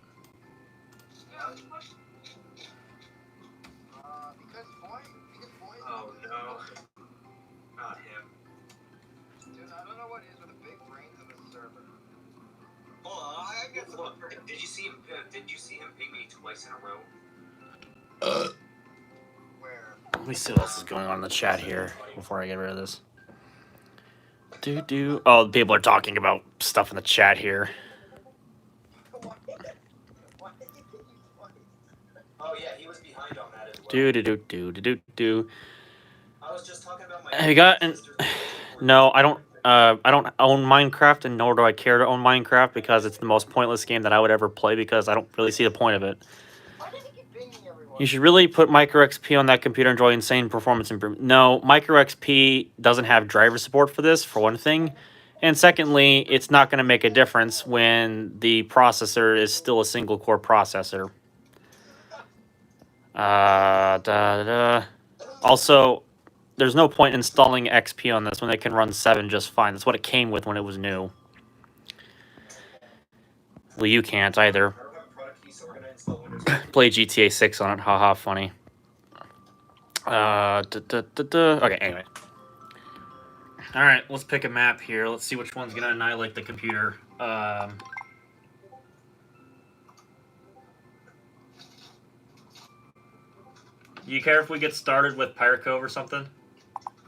boy. Oh no. Not him. Dude, I don't know what it is with the big brains in the server. Hold on, I got some. Look, did you see him? Did you see him ping me twice in a row? Where? Let me see what else is going on in the chat here before I get rid of this. Oh, people are talking about stuff in the chat here. Why did you think you twice? Oh yeah, he was behind on that as well. Do. I was just talking about my. Have you got? No, I don't. I don't own Minecraft, and nor do I care to own Minecraft because it's the most pointless game that I would ever play because I don't really see the point of it. Why did he keep pinging everyone? You should really put Micro XP on that computer and enjoy insane performance improvement. No, Micro XP doesn't have driver support for this, for one thing. And secondly, it's not going to make a difference when the processor is still a single core processor. Also, there's no point installing XP on this when they can run 7 just fine. That's what it came with when it was new. Well, you can't either. I don't have a product key, so we're gonna install Windows. Play GTA 6 on it. Haha, funny. Okay, anyway. Alright, let's pick a map here. Let's see which one's going to annihilate the computer. Do you care if we get started with Pirate Cove or something?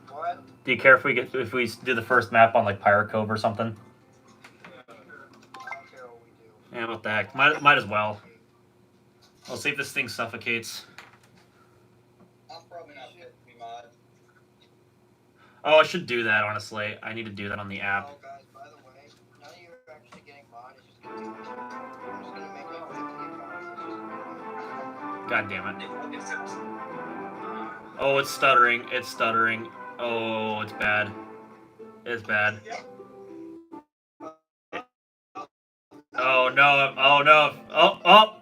What? Do you care if we do the first map on like Pirate Cove or something? I don't care what we do. Yeah, what the heck? Might as well. We'll see if this thing suffocates. I'm probably not fit to be mod. Oh, I should do that, honestly. I need to do that on the app. Oh, guys, by the way, none of you are actually getting mod. It's just gonna take I'm just gonna make like 50 accounts. God damn it. Except, Oh, it's stuttering. It's stuttering. Oh, it's bad. It's bad. Oh no. Oh no. Oh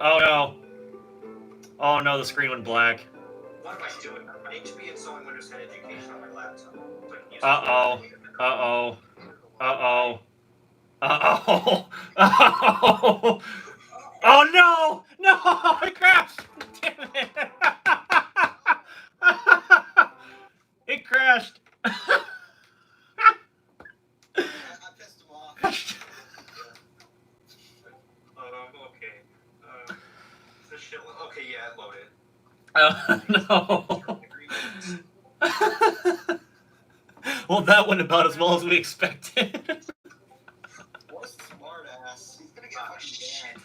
no. Oh no, the screen went black. what am I doing? I need to be installing Windows 10 Education on my laptop. Uh-oh. Uh-oh. Uh-oh. Uh-oh. Uh-oh. Oh no! No! It crashed! Damn it! It crashed. I pissed him off. Okay. The shit. Okay, yeah, it loaded. No. Well, that went about as well as we expected. What a smart ass. He's gonna get fucking banned.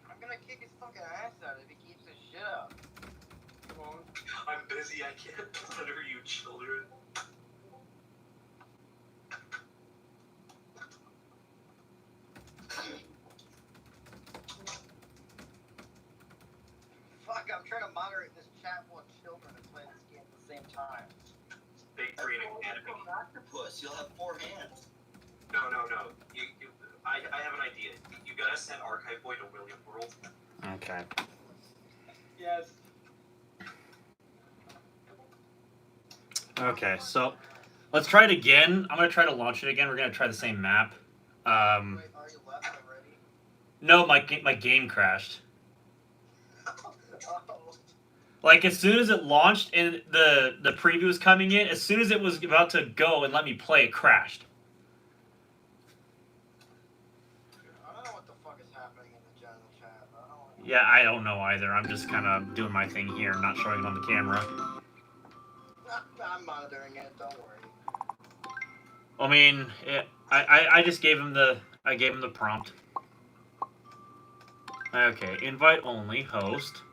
I'm gonna kick his fucking ass out if he keeps his shit up. Come on. I'm busy. I can't plunder you, children. Fuck, I'm trying to moderate this chat full of children and play this game at the same time. Big Green Academy. Octopus, you'll have 4 hands. No. I have an idea. You gotta send Archive Boy to William World. Okay. Yes. Okay, so let's try it again. I'm gonna try to launch it again. We're gonna try the same map. Wait, are you left already? No, my game crashed. Oh. Like as soon as it launched and the preview was coming in, as soon as it was about to go and let me play, it crashed. I don't know what the fuck is happening in the general chat. Yeah, I don't know either. I'm just kind of doing my thing here, not showing it on the camera. I'm monitoring it. Don't worry. I mean, I just gave him the prompt. Okay, invite only, host.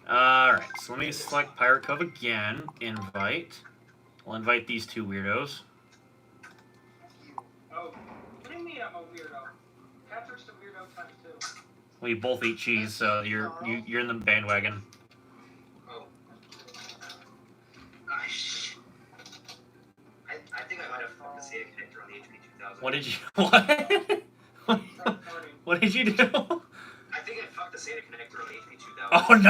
Alright, so let me select Pirate Cove again. Invite. We'll invite these 2 weirdos. Oh, what do you mean I'm a weirdo? Patrick's the weirdo times 2. We both eat cheese, so you're in the bandwagon. Oh. I think I might have fucked the SATA connector on the HP 2000. What did you what did you do? I think I fucked the SATA connector on the HP 2000. Oh no!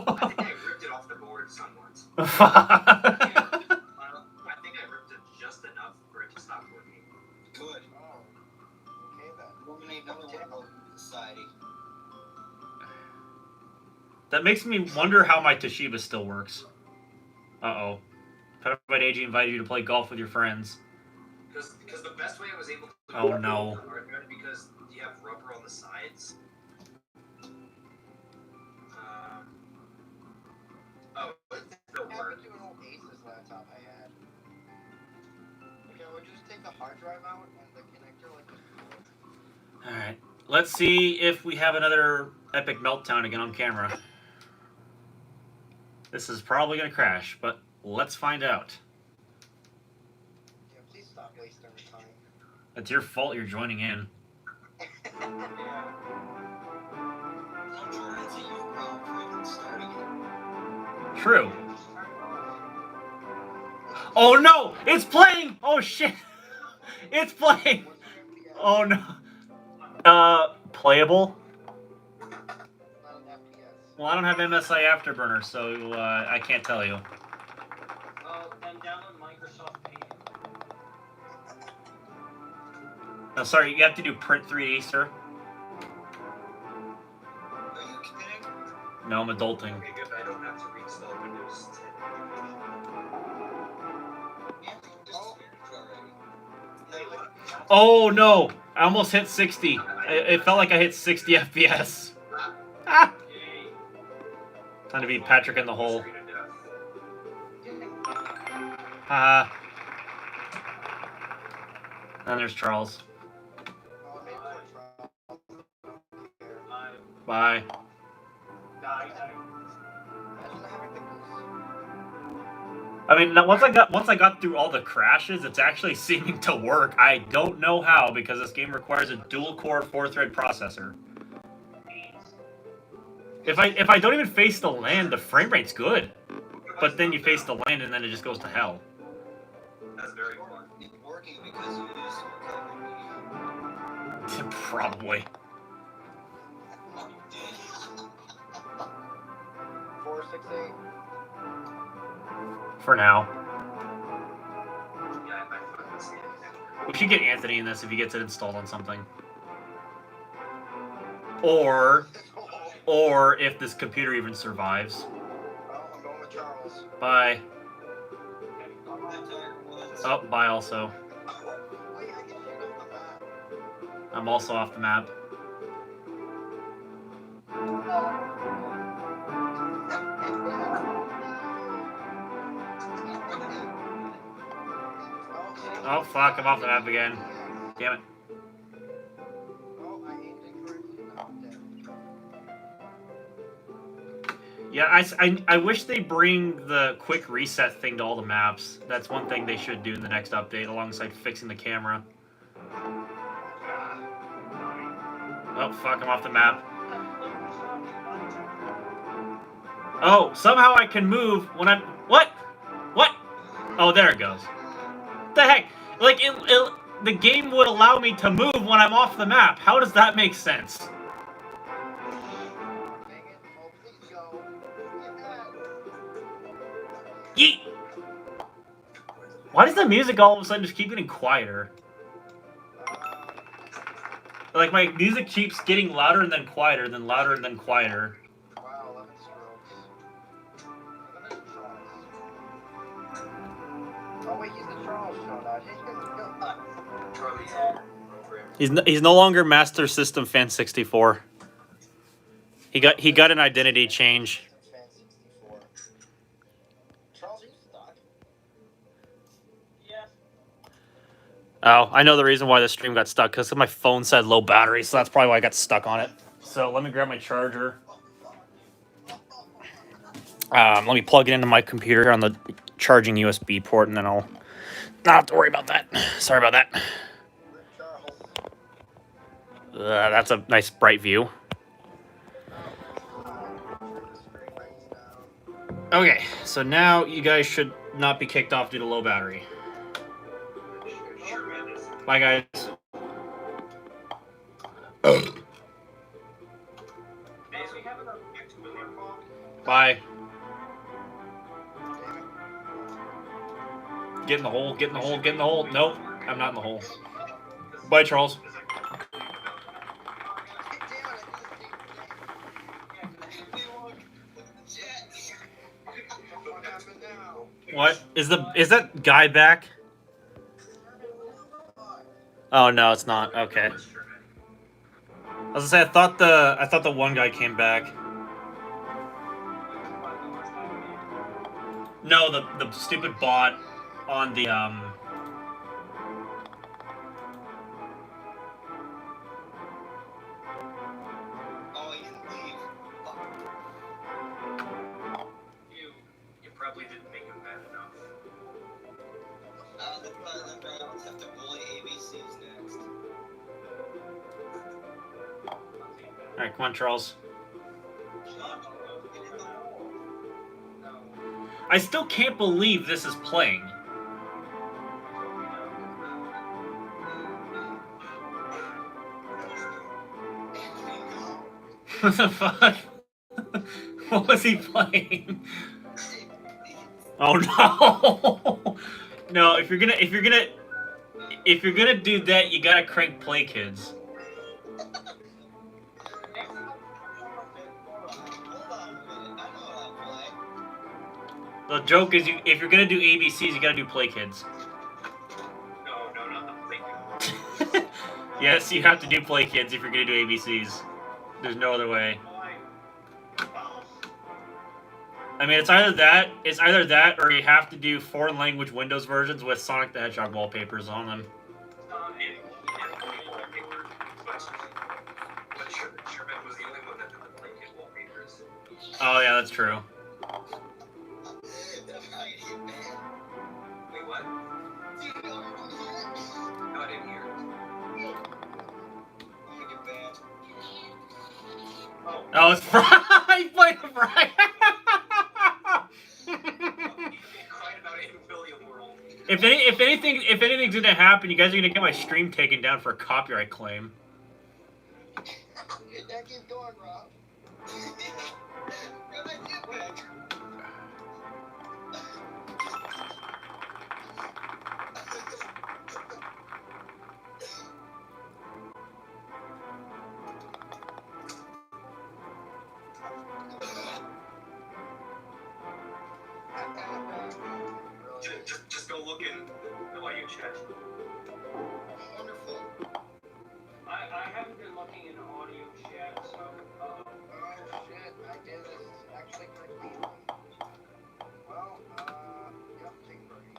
I think I ripped it off the board somewhat. I think I ripped it just enough for it to stop working. Good. Oh. Okay then. We're gonna need another one in society. That makes me wonder how my Toshiba still works. Uh-oh. Petabyte AG invited you to play golf with your friends. Because the best way I was able to Oh no. because you have rubber on the sides. What happened to an old Asus laptop I had? would just take the hard drive out and the connector like before. Alright. Let's see if we have another epic meltdown again on camera. This is probably going to crash, but let's find out. Yeah, please stop wasting our time. It's your fault you're joining in. Yeah. I'm sure it's a you problem for even starting it. True. Oh no! It's playing! Oh shit! It's playing! Oh no. Playable? Not an FPS. Well, I don't have MSI Afterburner, so I can't tell you. Well, then download Microsoft Paint. No, sorry, you have to do print 3D, sir. Are you kidding? No, I'm adulting. Okay, good. I don't have to reinstall Windows 10. Yeah, just finished already. No, Oh no! I almost hit 60. It felt like I hit 60 FPS. Ah! Yay. Time to beat Patrick in the hole. Screen of death. Haha. And there's Charles. Oh, I made more trial. Bye. Die. Imagine having the goose. I mean, once I got through all the crashes, it's actually seeming to work. I don't know how, because this game requires a dual-core 4-thread processor. If I don't even face the land, the frame rate's good. But then you face the land, and then it just goes to hell. That's very fun. It's working because you use recovery media. Probably. 468. For now. Yeah, I fucking see it. We should get Anthony in this if he gets it installed on something. Or if this computer even survives. Well, I'm going with Charles. Bye. I'm tired. What? Oh, bye also. Wait, I can shoot off the map. I'm also off the map. Oh fuck, I'm off the map again. Damn it. Oh, I aimed incorrectly. I'm dead. Yeah, I wish they bring the quick reset thing to all the maps. That's one thing they should do in the next update, alongside fixing the camera. Oh fuck, I'm off the map. Oh, somehow I can move when I'm... What? What? Oh, there it goes. The heck? Like, the game would allow me to move when I'm off the map. How does that make sense? Dang it. Oh, please go. Yes. Yeet! Why does the music all of a sudden just keep getting quieter? Like, my music keeps getting louder and then quieter, then louder and then quieter. Wow, 11 strokes. 11 tries. Oh, wait, he's the Charles show now. Charlie's He's no longer Master System Fan 64. He got an identity change. Fan 64. Charles, are you stuck? Yes. Oh, I know the reason why the stream got stuck, because my phone said low battery, so that's probably why I got stuck on it. So let me grab my charger. Let me plug it into my computer on the charging USB port, and then I'll not have to worry about that. Sorry about that. Rip Charles. That's a nice bright view. Okay, so now you guys should not be kicked off due to low battery. Sure, man. It's Bye, guys. amazing. We have another next William Paul. Bye. Get in the hole, get in the hole, get in the hole. Nope, I'm not in the hole. Bye, Charles. What? Is that guy back? Oh no, it's not. Okay. I was gonna say I thought the one guy came back. No, the stupid bot on the probably didn't make him mad enough. The Browns have to bully ABCs next. Alright, come on, Charles. I still can't believe this is playing. What the fuck? What was he playing? Oh no! No, if you're gonna do that, you gotta crank Play Kids. The joke is, if you're gonna do ABCs, you gotta do Play Kids. No, not the Play Kids. Yes, you have to do Play Kids if you're gonna do ABCs. There's no other way. I mean, it's either that, or you have to do foreign language Windows versions with Sonic the Hedgehog wallpapers on them. But Sherman was the only one that did the Play Kid wallpapers. Oh yeah, that's true. Wait, what? No, I didn't hear it. Oh, it's Fry. He played Fry. If anything's gonna happen, you guys are gonna get my stream taken down for a copyright claim. Yeah, keep going, Rob. Just go look in the audio chat. Wonderful. I haven't been looking in the audio chat, so Oh shit, I did this actually correctly. Well, yep, take a break.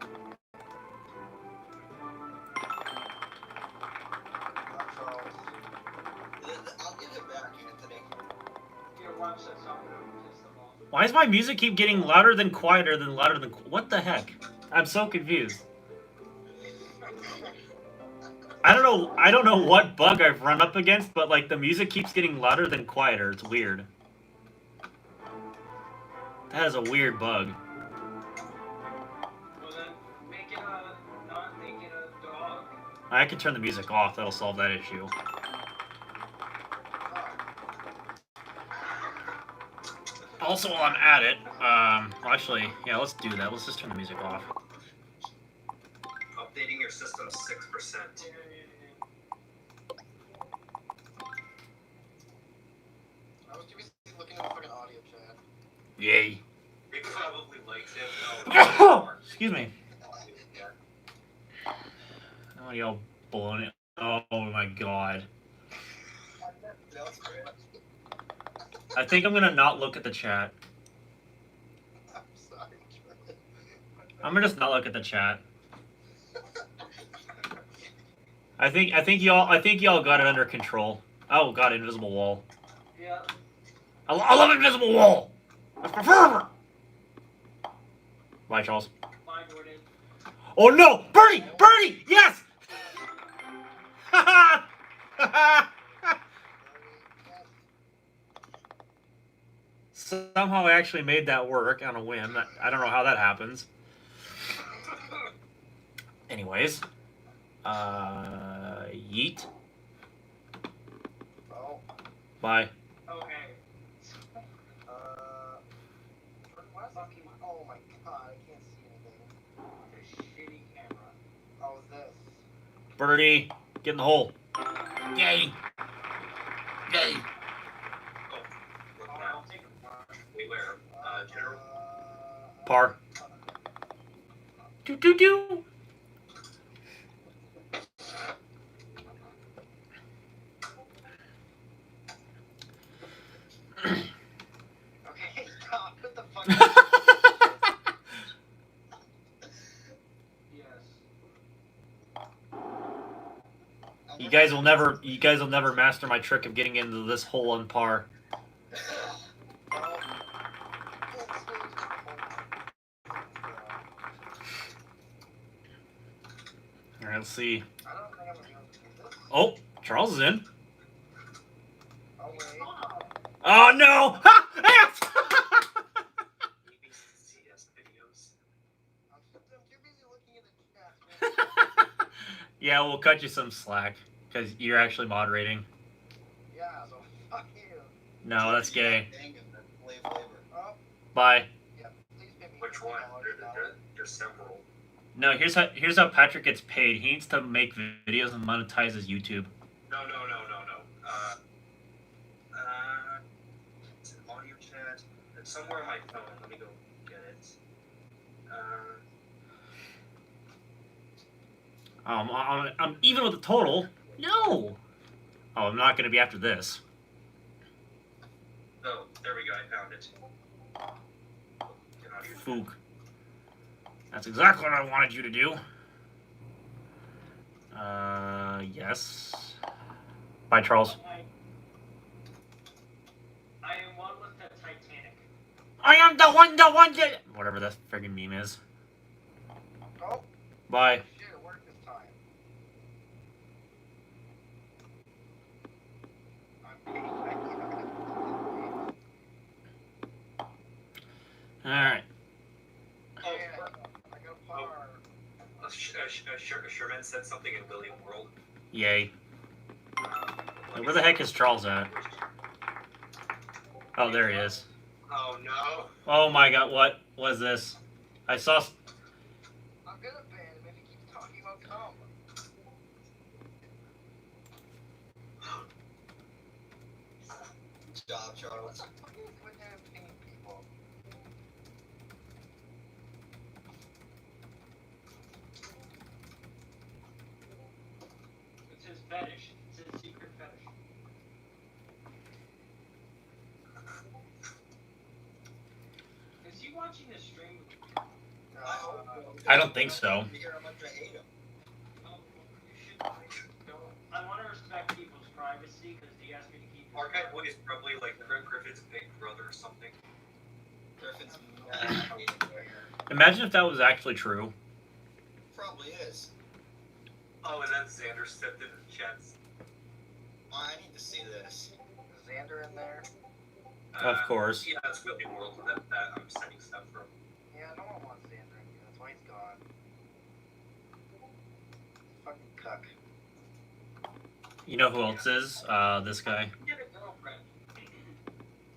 Charles. I'll give it back, Anthony. your wife said something that was just the most. Why does my music keep getting louder than quieter than louder than? What the heck? I'm so confused. I don't know what bug I've run up against, but like the music keeps getting louder than quieter. It's weird. That is a weird bug. Well then, make it not make it a dog. I can turn the music off. That'll solve that issue. Also, while I'm at it, well, actually, yeah, let's do that. Let's just turn the music off. Updating your system 6%. I was too busy looking at the fucking audio chat. Yay. They probably liked it. Excuse me. Oh, y'all blowing it. Oh my god. I think I'm gonna not look at the chat. I'm sorry, Charlie. I'm gonna just not look at the chat. I think y'all got it under control. Oh god, invisible wall. Yeah. I love invisible wall. That's my favorite. Bye, Charles. Mine were in. Oh no, Birdie, Birdie, yes. Somehow I actually made that work on a whim. I don't know how that happens. Anyways, yeet. Oh, Bye. Okay. fucking, oh my god, I can't see anything. This shitty camera. Oh, this. Birdie, get in the hole. Yay. Yay. Look Oh, now. I'll take a bar. Wait, where? General? Par. Do do do. Okay, stop. What the fuck? Yes. You guys will never master my trick of getting into this hole on par. All right, let's see. I don't think I'm gonna be able to do this. Oh, Charles is in. Oh wait. Oh no! ABCS videos. I'm too busy looking at the chat. Yeah, we'll cut you some slack because you're actually moderating. Yeah, so fuck you. No, that's gay. Dang it, man. Flavor. Oh, Bye. yeah. Please pay me Which one? $50. There's several. No, here's how Patrick gets paid. He needs to make videos and monetize his YouTube. No. It's an audio chat. It's somewhere on my phone. Let me go get it. I'm even with the total. No. Oh, I'm not gonna be after this. Oh, there we go. I found it. Get audio chat. Fook. That's exactly what I wanted you to do. Yes. Bye, Charles. I am one with the Titanic. I am the one that... Whatever that friggin' meme is. Oh, Bye. shit, it worked this time. Alright. Oh, I got par. Sherman said something in William World. Yay. Where the heck is Charles at? Oh, there he is. Oh no. Oh my god, what was this? I saw... I'm gonna ban him if he keeps talking about cum. Good job, Charles. Fucking quit pinging people. It's his fetish. It's his secret fetish. Is he watching this stream? I don't think so. You hear how much I hate him. Oh, you should. I want to respect people's privacy because he asked me to keep. Archive Boy is probably like Griffin's big brother or something. Griffin's mad hating right here. Imagine if that was actually true. Probably is. Oh, and then Xander stepped into the chats. I need to see this. Is Xander in there? Of course. Yeah, it's William World that I'm sending stuff from. Yeah, no one wants Xander in here. That's why he's gone. Fucking cuck. You know who else is? This guy. Get a girlfriend.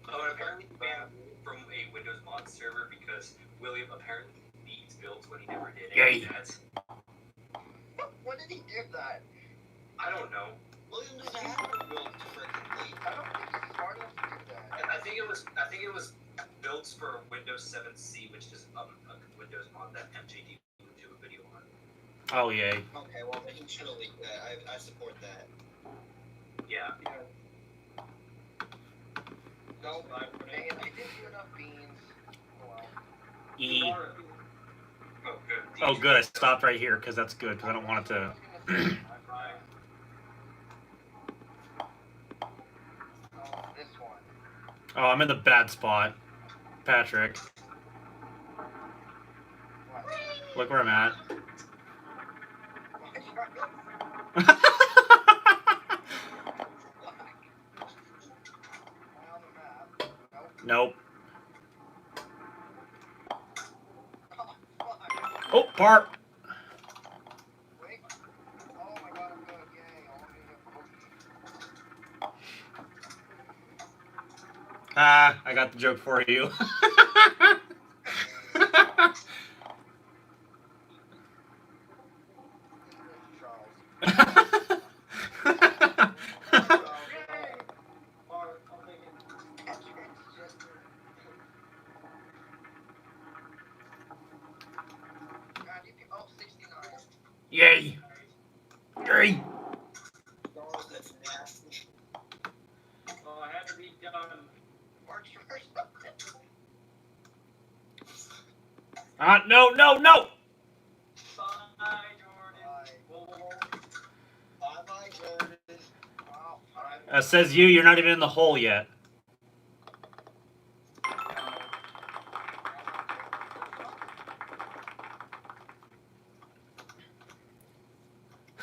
Oh, and apparently banned from a Windows mod server because William apparently needs builds when he never did any Yay. of that. When did he do that? I don't know. William doesn't have to build to freaking leave. I don't think he's smart enough to do that. I think it was builds for Windows 7C, which is a Windows mod that MJD would do a video on. Oh, yay. Okay, well, then he should have leaked that. I support that. Yeah. No, man, I didn't do enough beans. Oh, well. E. Oh, good. Oh, good. I stopped right here because that's good because I don't want it to... Oh, this one. Oh, I'm in the bad spot. Patrick. What? Look where I'm at. On the map. Nope. Nope. Oh, fuck. Oh, part. Wait. Oh my god, I'm good. Yay. I want to get Ah, I got the joke for you. Charles. Yay. Yay. Charles, that's nasty. Oh, I had to be done. No. Bye, Jordan. Whoa. Bye-bye, Jordan. Says you, you're not even in the hole yet.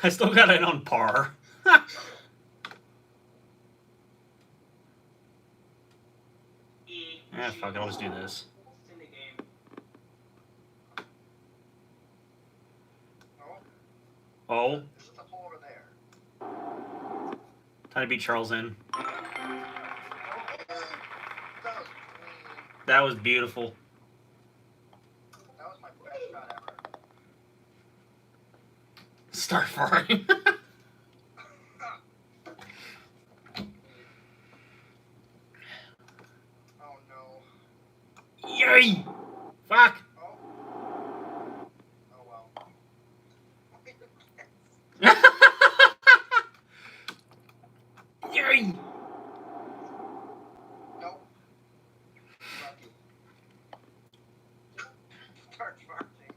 I still got it on par. Yeah, fuck it, I'll just do this. It's in the game. Oh, There's just a hole over there. time to beat Charles in. That was clean. That was beautiful. That was my best shot ever. Start farting. Oh no. Yay! Fuck! Oh. Oh well. Yay! Nope. Lucky. Start farting.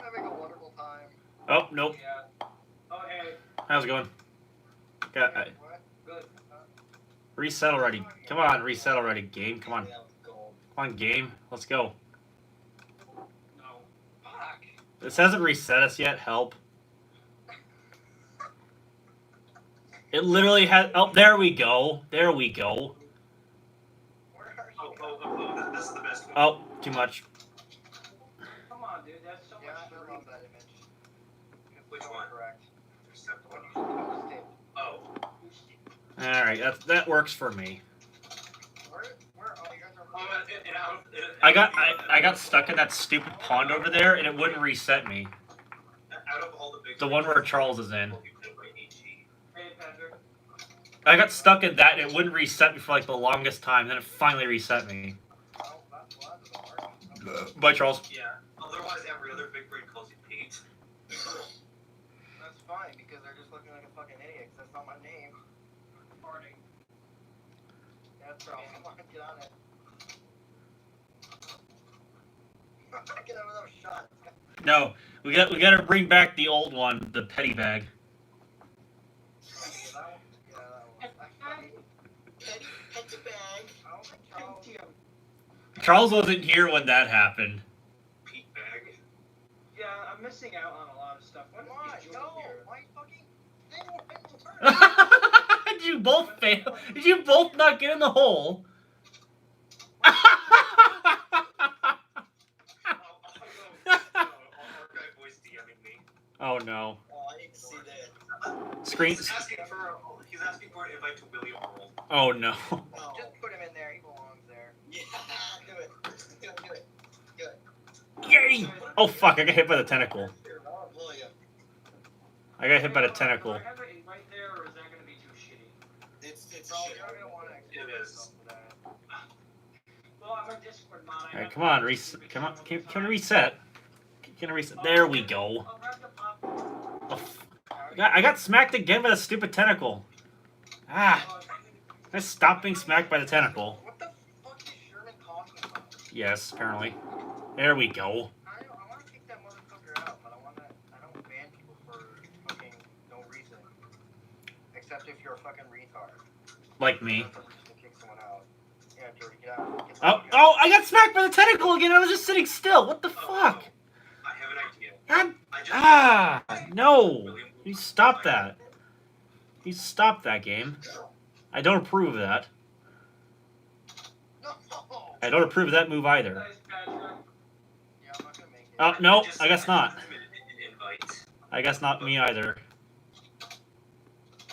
I'm having a wonderful time. Oh, nope. Yeah. Oh, hey. How's it going? Got, What? Good. reset already. Come on, reset already, game. Come on. Yeah, gold. Come on, game. Let's go. No. Fuck. This hasn't reset us yet. Help. It literally has. Oh, there we go. There we go. Where are Oh, you? this is the best one. Oh, too much. Come on, dude. That's so Yeah, much I to love read. that image. It's Which so one? Correct. Except The one one. you posted. Oh. All right, that works for me. Where oh, you guys are. I got stuck in that stupid pond over there, and it wouldn't reset me. Out of all the big The one where Charles is in. Hey, Patrick. I got stuck in that, and it wouldn't reset me for like the longest time. Then it finally reset me. Oh, that doesn't work. Bye, Charles. Yeah. Otherwise, every other big brain calls you Pete. That's fine because they're just looking like a fucking idiot. 'Cause that's not my name. Farting. Yeah, Charles, come on, get on it. Get out of those shots. No, we got to bring back the old one, the petty bag. Yeah, that one. I don't think Charles. Charles wasn't here when that happened. Pete bag. Yeah, I'm missing out on a lot of stuff. When Why? is Jordan No, here? my fucking thing went Did you both fail? Did you both not get in the hole? Our guy voice DMing me. Oh no. Oh, I need to see that. Screen. He's asking for an invite to William World. Oh no. Oh. Just put him in there. He belongs there. Yeah, do it. Do it, do it. Do it. Yay! Oh fuck! I got hit by the tentacle. Oh, William. I got hit by the Do tentacle. I have it right there, or is that going to be too shitty? It's Charles, shit. you're gonna want to export It is. yourself for that. Well, I'm a Discord mod. All right, come on, reset. Come on, can we reset? Can we reset? There we go. I'll grab the pop. Oh, I got smacked again by the stupid tentacle. Ah! I stopped being smacked by the tentacle. What the fuck is Sherman talking about? Yes, apparently. There we go. I want to kick that motherfucker out, but I don't ban people for fucking no reason. Except if you're a fucking retard. Like me. That's a reason to kick someone out. Yeah, Jordy, get out. Get the Oh, fuck out. oh! I got smacked by the tentacle again. I was just sitting still. What the fuck? I have an idea. God. I just Ah! No! You stop that. You stop that game. I don't approve of that. No! I don't approve of that move either. Nice, Patrick. Yeah, I'm not gonna make it. Oh, no, just- I guess not. sent him an invite. I guess not me either.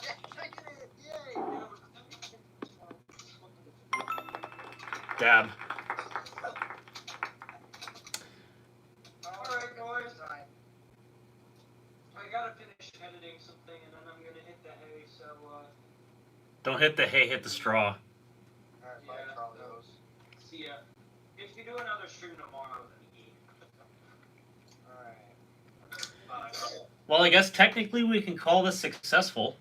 Yes, I did it! Yay! Dab. Alright, guys. I gotta finish editing something, and then I'm gonna hit the hay, so, Don't hit the hay, hit the straw. Alright, bye, Yeah, Charles. see ya. If you do another stream tomorrow, then Alright. Well, I guess technically we can call this successful.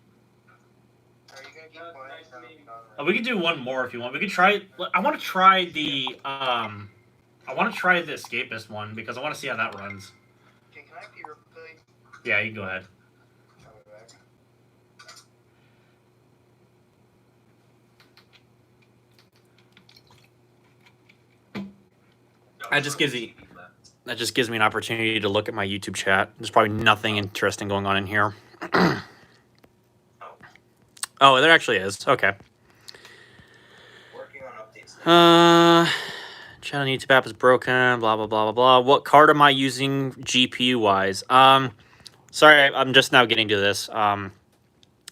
Are you gonna keep That's playing? nice meeting you. We could do one more if you want. We could try. I want to try the I want to try the escapist one because I want to see how that runs. Okay, can I pee real quick? Yeah, you can go ahead. I'll be back. That just gives me an opportunity to look at my YouTube chat. There's probably nothing interesting going on in here. Oh, there actually is. Okay. Working on updates. Chat on YouTube app is broken. Blah blah blah blah blah. What card am I using GPU wise? Sorry, I'm just now getting to this. The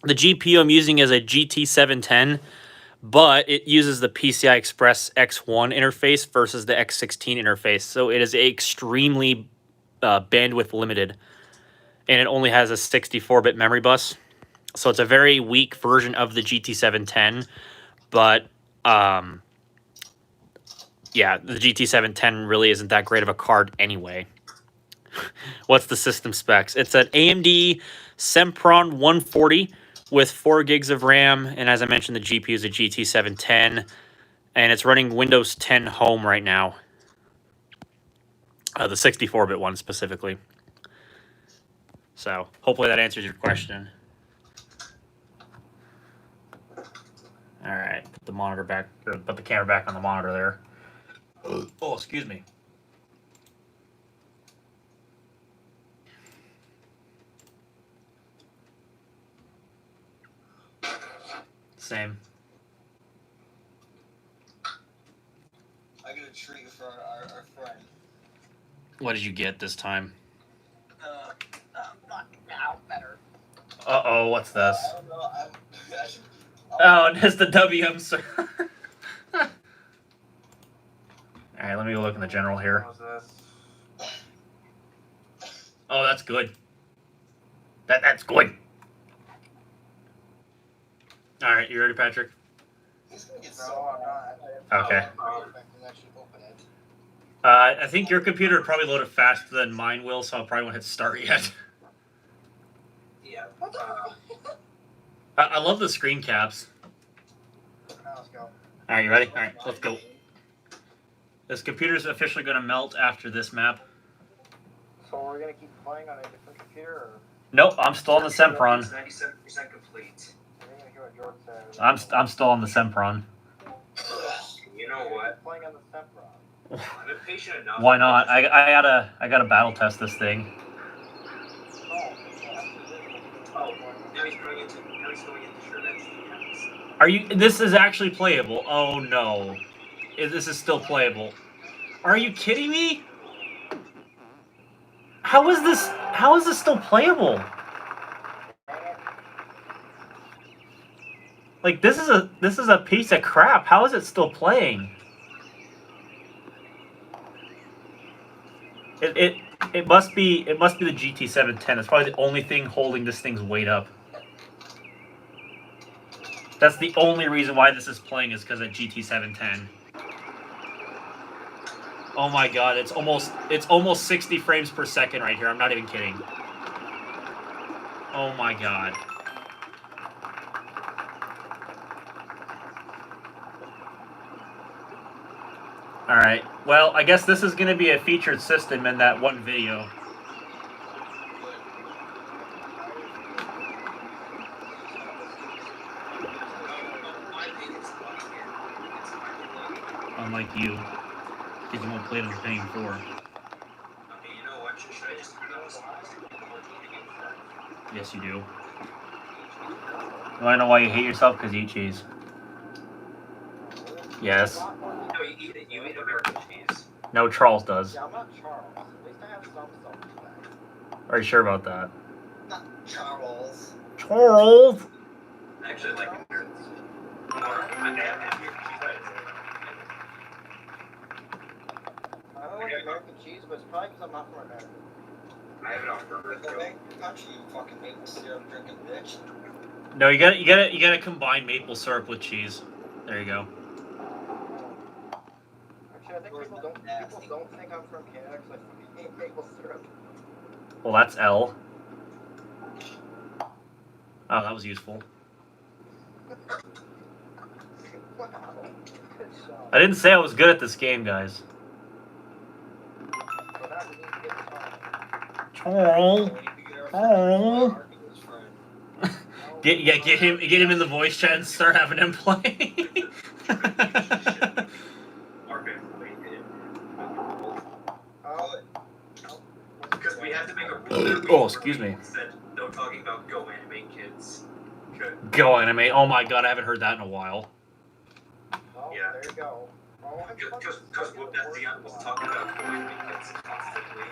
GPU I'm using is a GT710, but it uses the PCI Express X1 interface versus the X16 interface, so it is extremely bandwidth limited, and it only has a 64-bit memory bus. So it's a very weak version of the GT710, but yeah, the GT710 really isn't that great of a card anyway. What's the system specs? It's an AMD Sempron 140 with 4 gigs of RAM, and as I mentioned, the GPU is a GT710, and it's running Windows 10 Home right now. The 64-bit one specifically. So hopefully that answers your question. All right, put the monitor back, or put the camera back on the monitor there. Oh, excuse me. Same. I got a treat for our friend. What did you get this time? Not now, better. Uh-oh, what's this? I don't know. Oh, it's the WM sir. All right, let me go look in the general here. What was this? Oh, that's good. That's good. All right, you ready, Patrick? He's gonna get No, so I'm not. Okay. I can actually open it. I think your computer would probably load it faster than mine will, so I probably won't hit start yet. Yeah. What the hell? I love the screen caps. Now let's go. All right, you ready? All right, let's go. This computer's officially going to melt after this map. So we're gonna keep playing on a different computer, or Nope, I'm still on the Sempron. It's 97% complete. we're gonna hear what George says? I'm still on the Sempron. You know what? Playing on the Sempron. I'm impatient enough. Why not? I gotta battle test this thing. Oh, now he's going into Sherman's. Are you? This is actually playable. Oh no, this is still playable. Are you kidding me? How is this? How is this still playable? Like this is a piece of crap. How is it still playing? It must be the GT710. It's probably the only thing holding this thing's weight up. That's the only reason why this is playing, is because of GT710. Oh my god, it's almost 60 frames per second right here. I'm not even kidding. Oh my god. Alright, well, I guess this is going to be a featured system in that one video. Unlike you, because you won't play it on the paying for. Okay, you know what? Should I just Yes, you do. You want to know why you hate yourself? Because you eat cheese. Yes. No, you eat it. You eat American cheese. No, Charles does. Yeah, I'm not Charles. At least I have some back. Are you sure about that? Not Charles. Charles! Actually, like American cheese. I have American cheese. I don't like American cheese, but it's probably because I'm not from America. I have it on burger. Go back to your country, you fucking maple syrup drinking bitch. No, you gotta combine maple syrup with cheese. There you go. Actually, I think people don't think I'm from Canada because I fucking hate maple syrup. Well, that's L. Oh, that was useful. Wow. Good shot. I didn't say I was good at this game, guys. But now we need to get started. Charles. We need to get our Oh. friend his friend. Get him in the voice chat and start having him play. Our band played it. Oh, excuse me. Instead, no talking about Go Anime Kids. Good. Go Anime. Oh my god, I haven't heard that in a while. Oh, Yeah. there you go. Oh, I'm Because Whoop Dion was talking about Go Anime Kids constantly.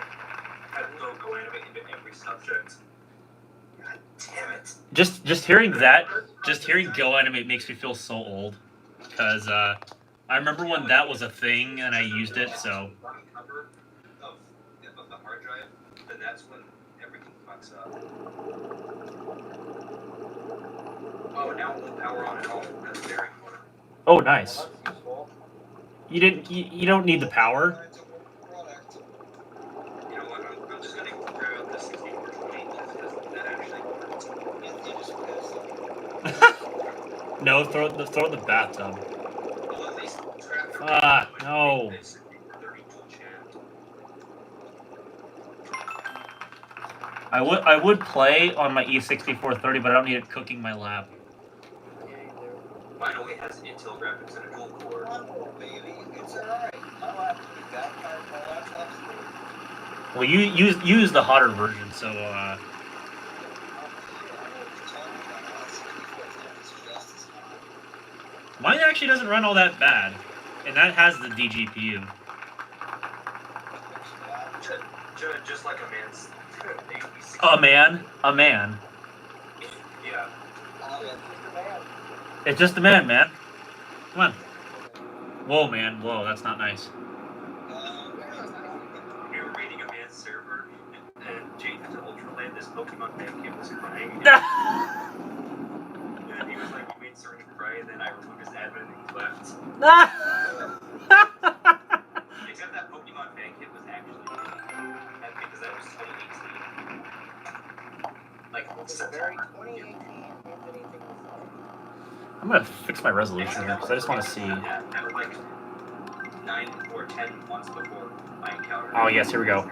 Had to throw Go Anime into every subject. God damn it. Just hearing that, just hearing Go Anime makes me feel so old. Because I remember when that was a thing and I used it, so. Running cover of the hard drive, then that's when everything fucks up. Oh, now the power on and off. That's very important. Oh, nice. Well, that's useful. You don't need the power. It's a work product. You know what? I'm just gonna grab out the 6420 because that actually works. You just piss. No, throw it in the bathtub. Well, at least traffic. Ah, no. This 30 chat. I would play on my E6430, but I don't need it cooking my lap. Yeah, you do. Mine only has Intel graphics and a dual core. Come on, baby. It's alright. My laptop's good. Well, you use the hotter version, so Oh, shit. I know what you're talking about. My 6410 is just as hot. mine actually doesn't run all that bad, and that has the DGPU. Just like a man's. A man. Yeah. It's just a man, man. Come on. Whoa, man. Whoa, that's not nice. We were reading a man's server, and Jake to Ultraland, this Pokemon fan kid was crying. And then he was like, you made Surge cry, and then I removed his admin and he left. Except that Pokemon fan kid was actually happy because that was 2018. Like, It's a very September. 2018 if anything was I'm gonna fix my resolution here because I just want to see. Yeah, that was like 9 or 10 months before I encountered. Oh yes, here we go.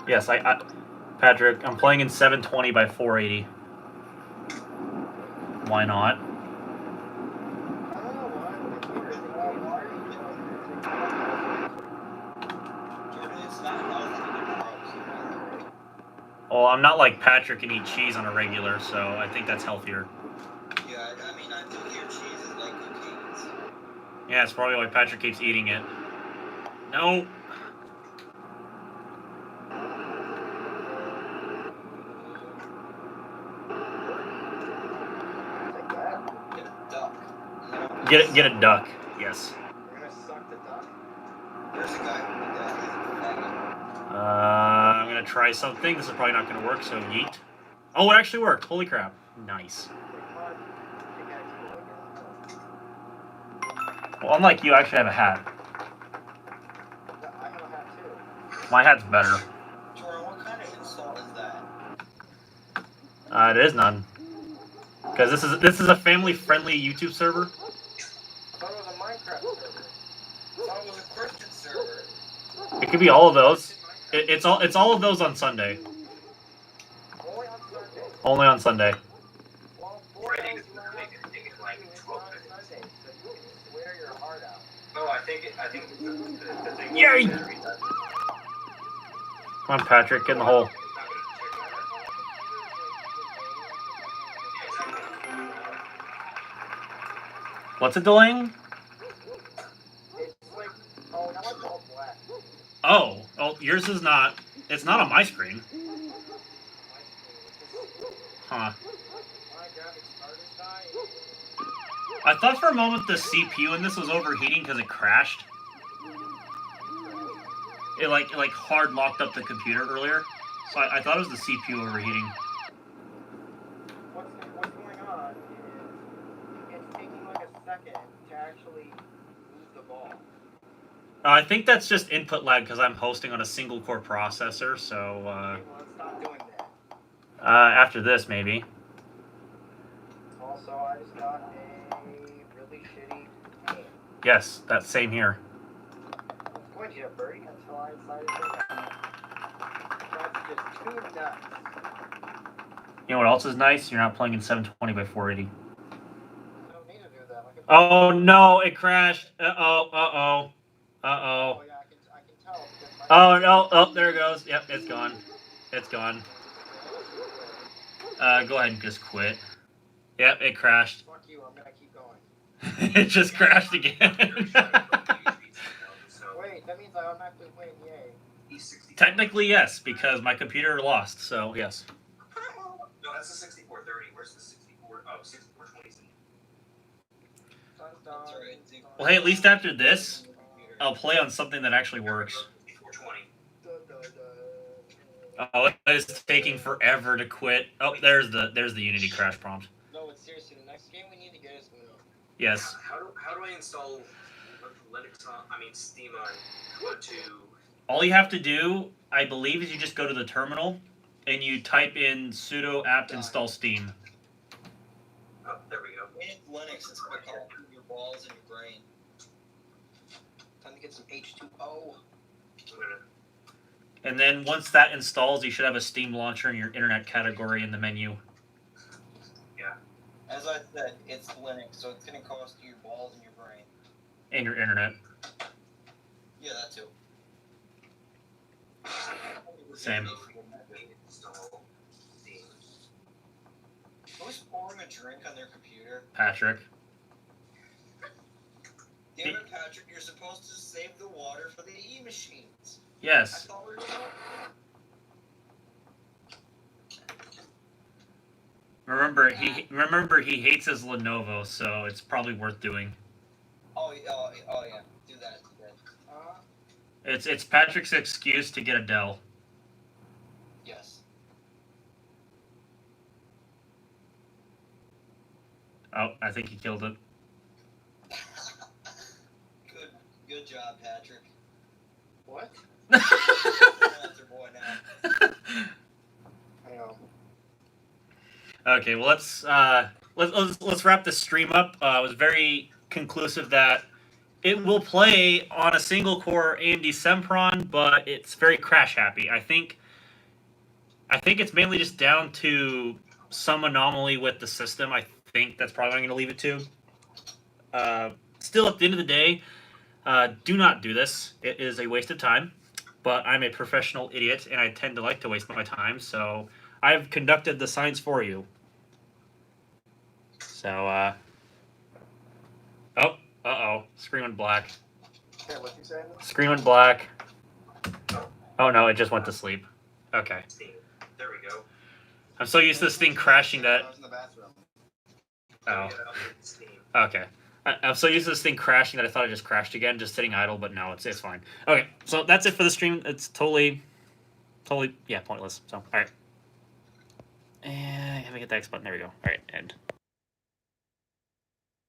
Yes, I Patrick, I'm playing in 720 by 480. Why not? I don't know why, but it's interesting. Why It's not healthy to grow, so Well, I'm not like Patrick and eat cheese on a regular, so I think that's healthier. yeah, I mean, I do hear cheese is like cookies. Yeah, it's probably why Patrick keeps eating it. No. Take that. Get a duck. Get a duck. Yes. You're gonna suck the duck. There's a guy who did that. He's a I'm gonna try something. This is probably not gonna work, so yeet. Oh, it actually worked. Holy crap. Nice. Well, unlike you, I actually have a hat. I have a hat too. My hat's better. Jordan, what kind of insult is that? It is none. Because this is a family-friendly YouTube server. I thought it was a Minecraft server. I thought it was a Christian server. It could be all of those. It's all of those on Sunday. Only on Sunday. Only on Sunday. Well, Friday Fortnite is like, I think it's like 12 on minutes. Sunday, so you can swear your heart out. No, I think the thing. Yay! is Come on, Patrick, get in the hole. What's it delaying? It's like, oh, now it's all black. Oh, yours is not. It's not on my screen. Huh. My graphics card is dying. I thought for a moment the CPU in this was overheating because it crashed. It like hard locked up the computer earlier, so I thought it was the CPU overheating. What's going on is it's taking like a second to actually move the ball. I think that's just input lag because I'm hosting on a single core processor. So Okay, well, let's stop doing that. after this maybe. Also, I just got a really shitty game. Yes, that's same here. What'd you have, Birdie? Until I decided to do that. That's just too nuts. You know what else is nice? You're not playing in 720 by 480. I don't need to do that. I can Oh no, it crashed. Uh oh. Oh yeah, I can tell because my Oh no! Oh, there it goes. Yep, it's gone. It's gone. Go ahead and just quit. Yep, it crashed. Fuck you, I'm gonna keep going. It just crashed again. Wait, that means I automatically win, yay. Technically, yes, because my computer lost. So yes. No, that's the 6430. Where's the 64? Oh, 6420. Dun, dun, That's alright. dun, Well, hey, at least after this, I'll play on something that actually works. 6420. dun, dun, dun. Oh, it's taking forever to quit. Oh, there's the Unity crash prompt. No, but seriously, the next game we need to get is Uno. Yes. How do I install Linux on? I mean Steam on Ubuntu? All you have to do, I believe, is you just go to the terminal and you type in sudo apt install Steam. Oh, there we go. In Linux, it's gonna call your balls and your brain. Time to get some H2O. I'm gonna. And then once that installs, you should have a Steam launcher in your internet category in the menu. As I said, it's Linux, so it's gonna cost you your balls and your brain. And your internet. Yeah, that too. Same. Install Steam. Who's pouring a drink on their computer? Patrick. Damn it, Patrick, you're supposed to save the water for the E-machines. I Yes. thought we were Remember, he hates his Lenovo, so it's probably worth doing. Oh yeah, do that. It's Patrick's excuse to get a Dell. Yes. Oh, I think he killed it. Good job, Patrick. What? That's your boy now. I know. Okay, well let's wrap this stream up. It was very conclusive that it will play on a single core AMD Sempron, but it's very crash happy. I think it's mainly just down to some anomaly with the system. I think that's probably what I'm going to leave it to. Still, at the end of the day, do not do this. It is a waste of time. But I'm a professional idiot, and I tend to like to waste my time, so I've conducted the science for you. So, uh-oh. Screen went black. Okay, what you saying? Screen went black. Oh, no, it just went to sleep. Okay. Steam. There we go. I'm so used to this thing crashing I that... was in the bathroom. Oh, Yeah, update Steam. okay. I'm so used to this thing crashing that I thought it just crashed again, just sitting idle, but no, it's fine. Okay, so that's it for the stream. It's totally, yeah, pointless. So, all right. And let me get the X button. There we go. All right, end.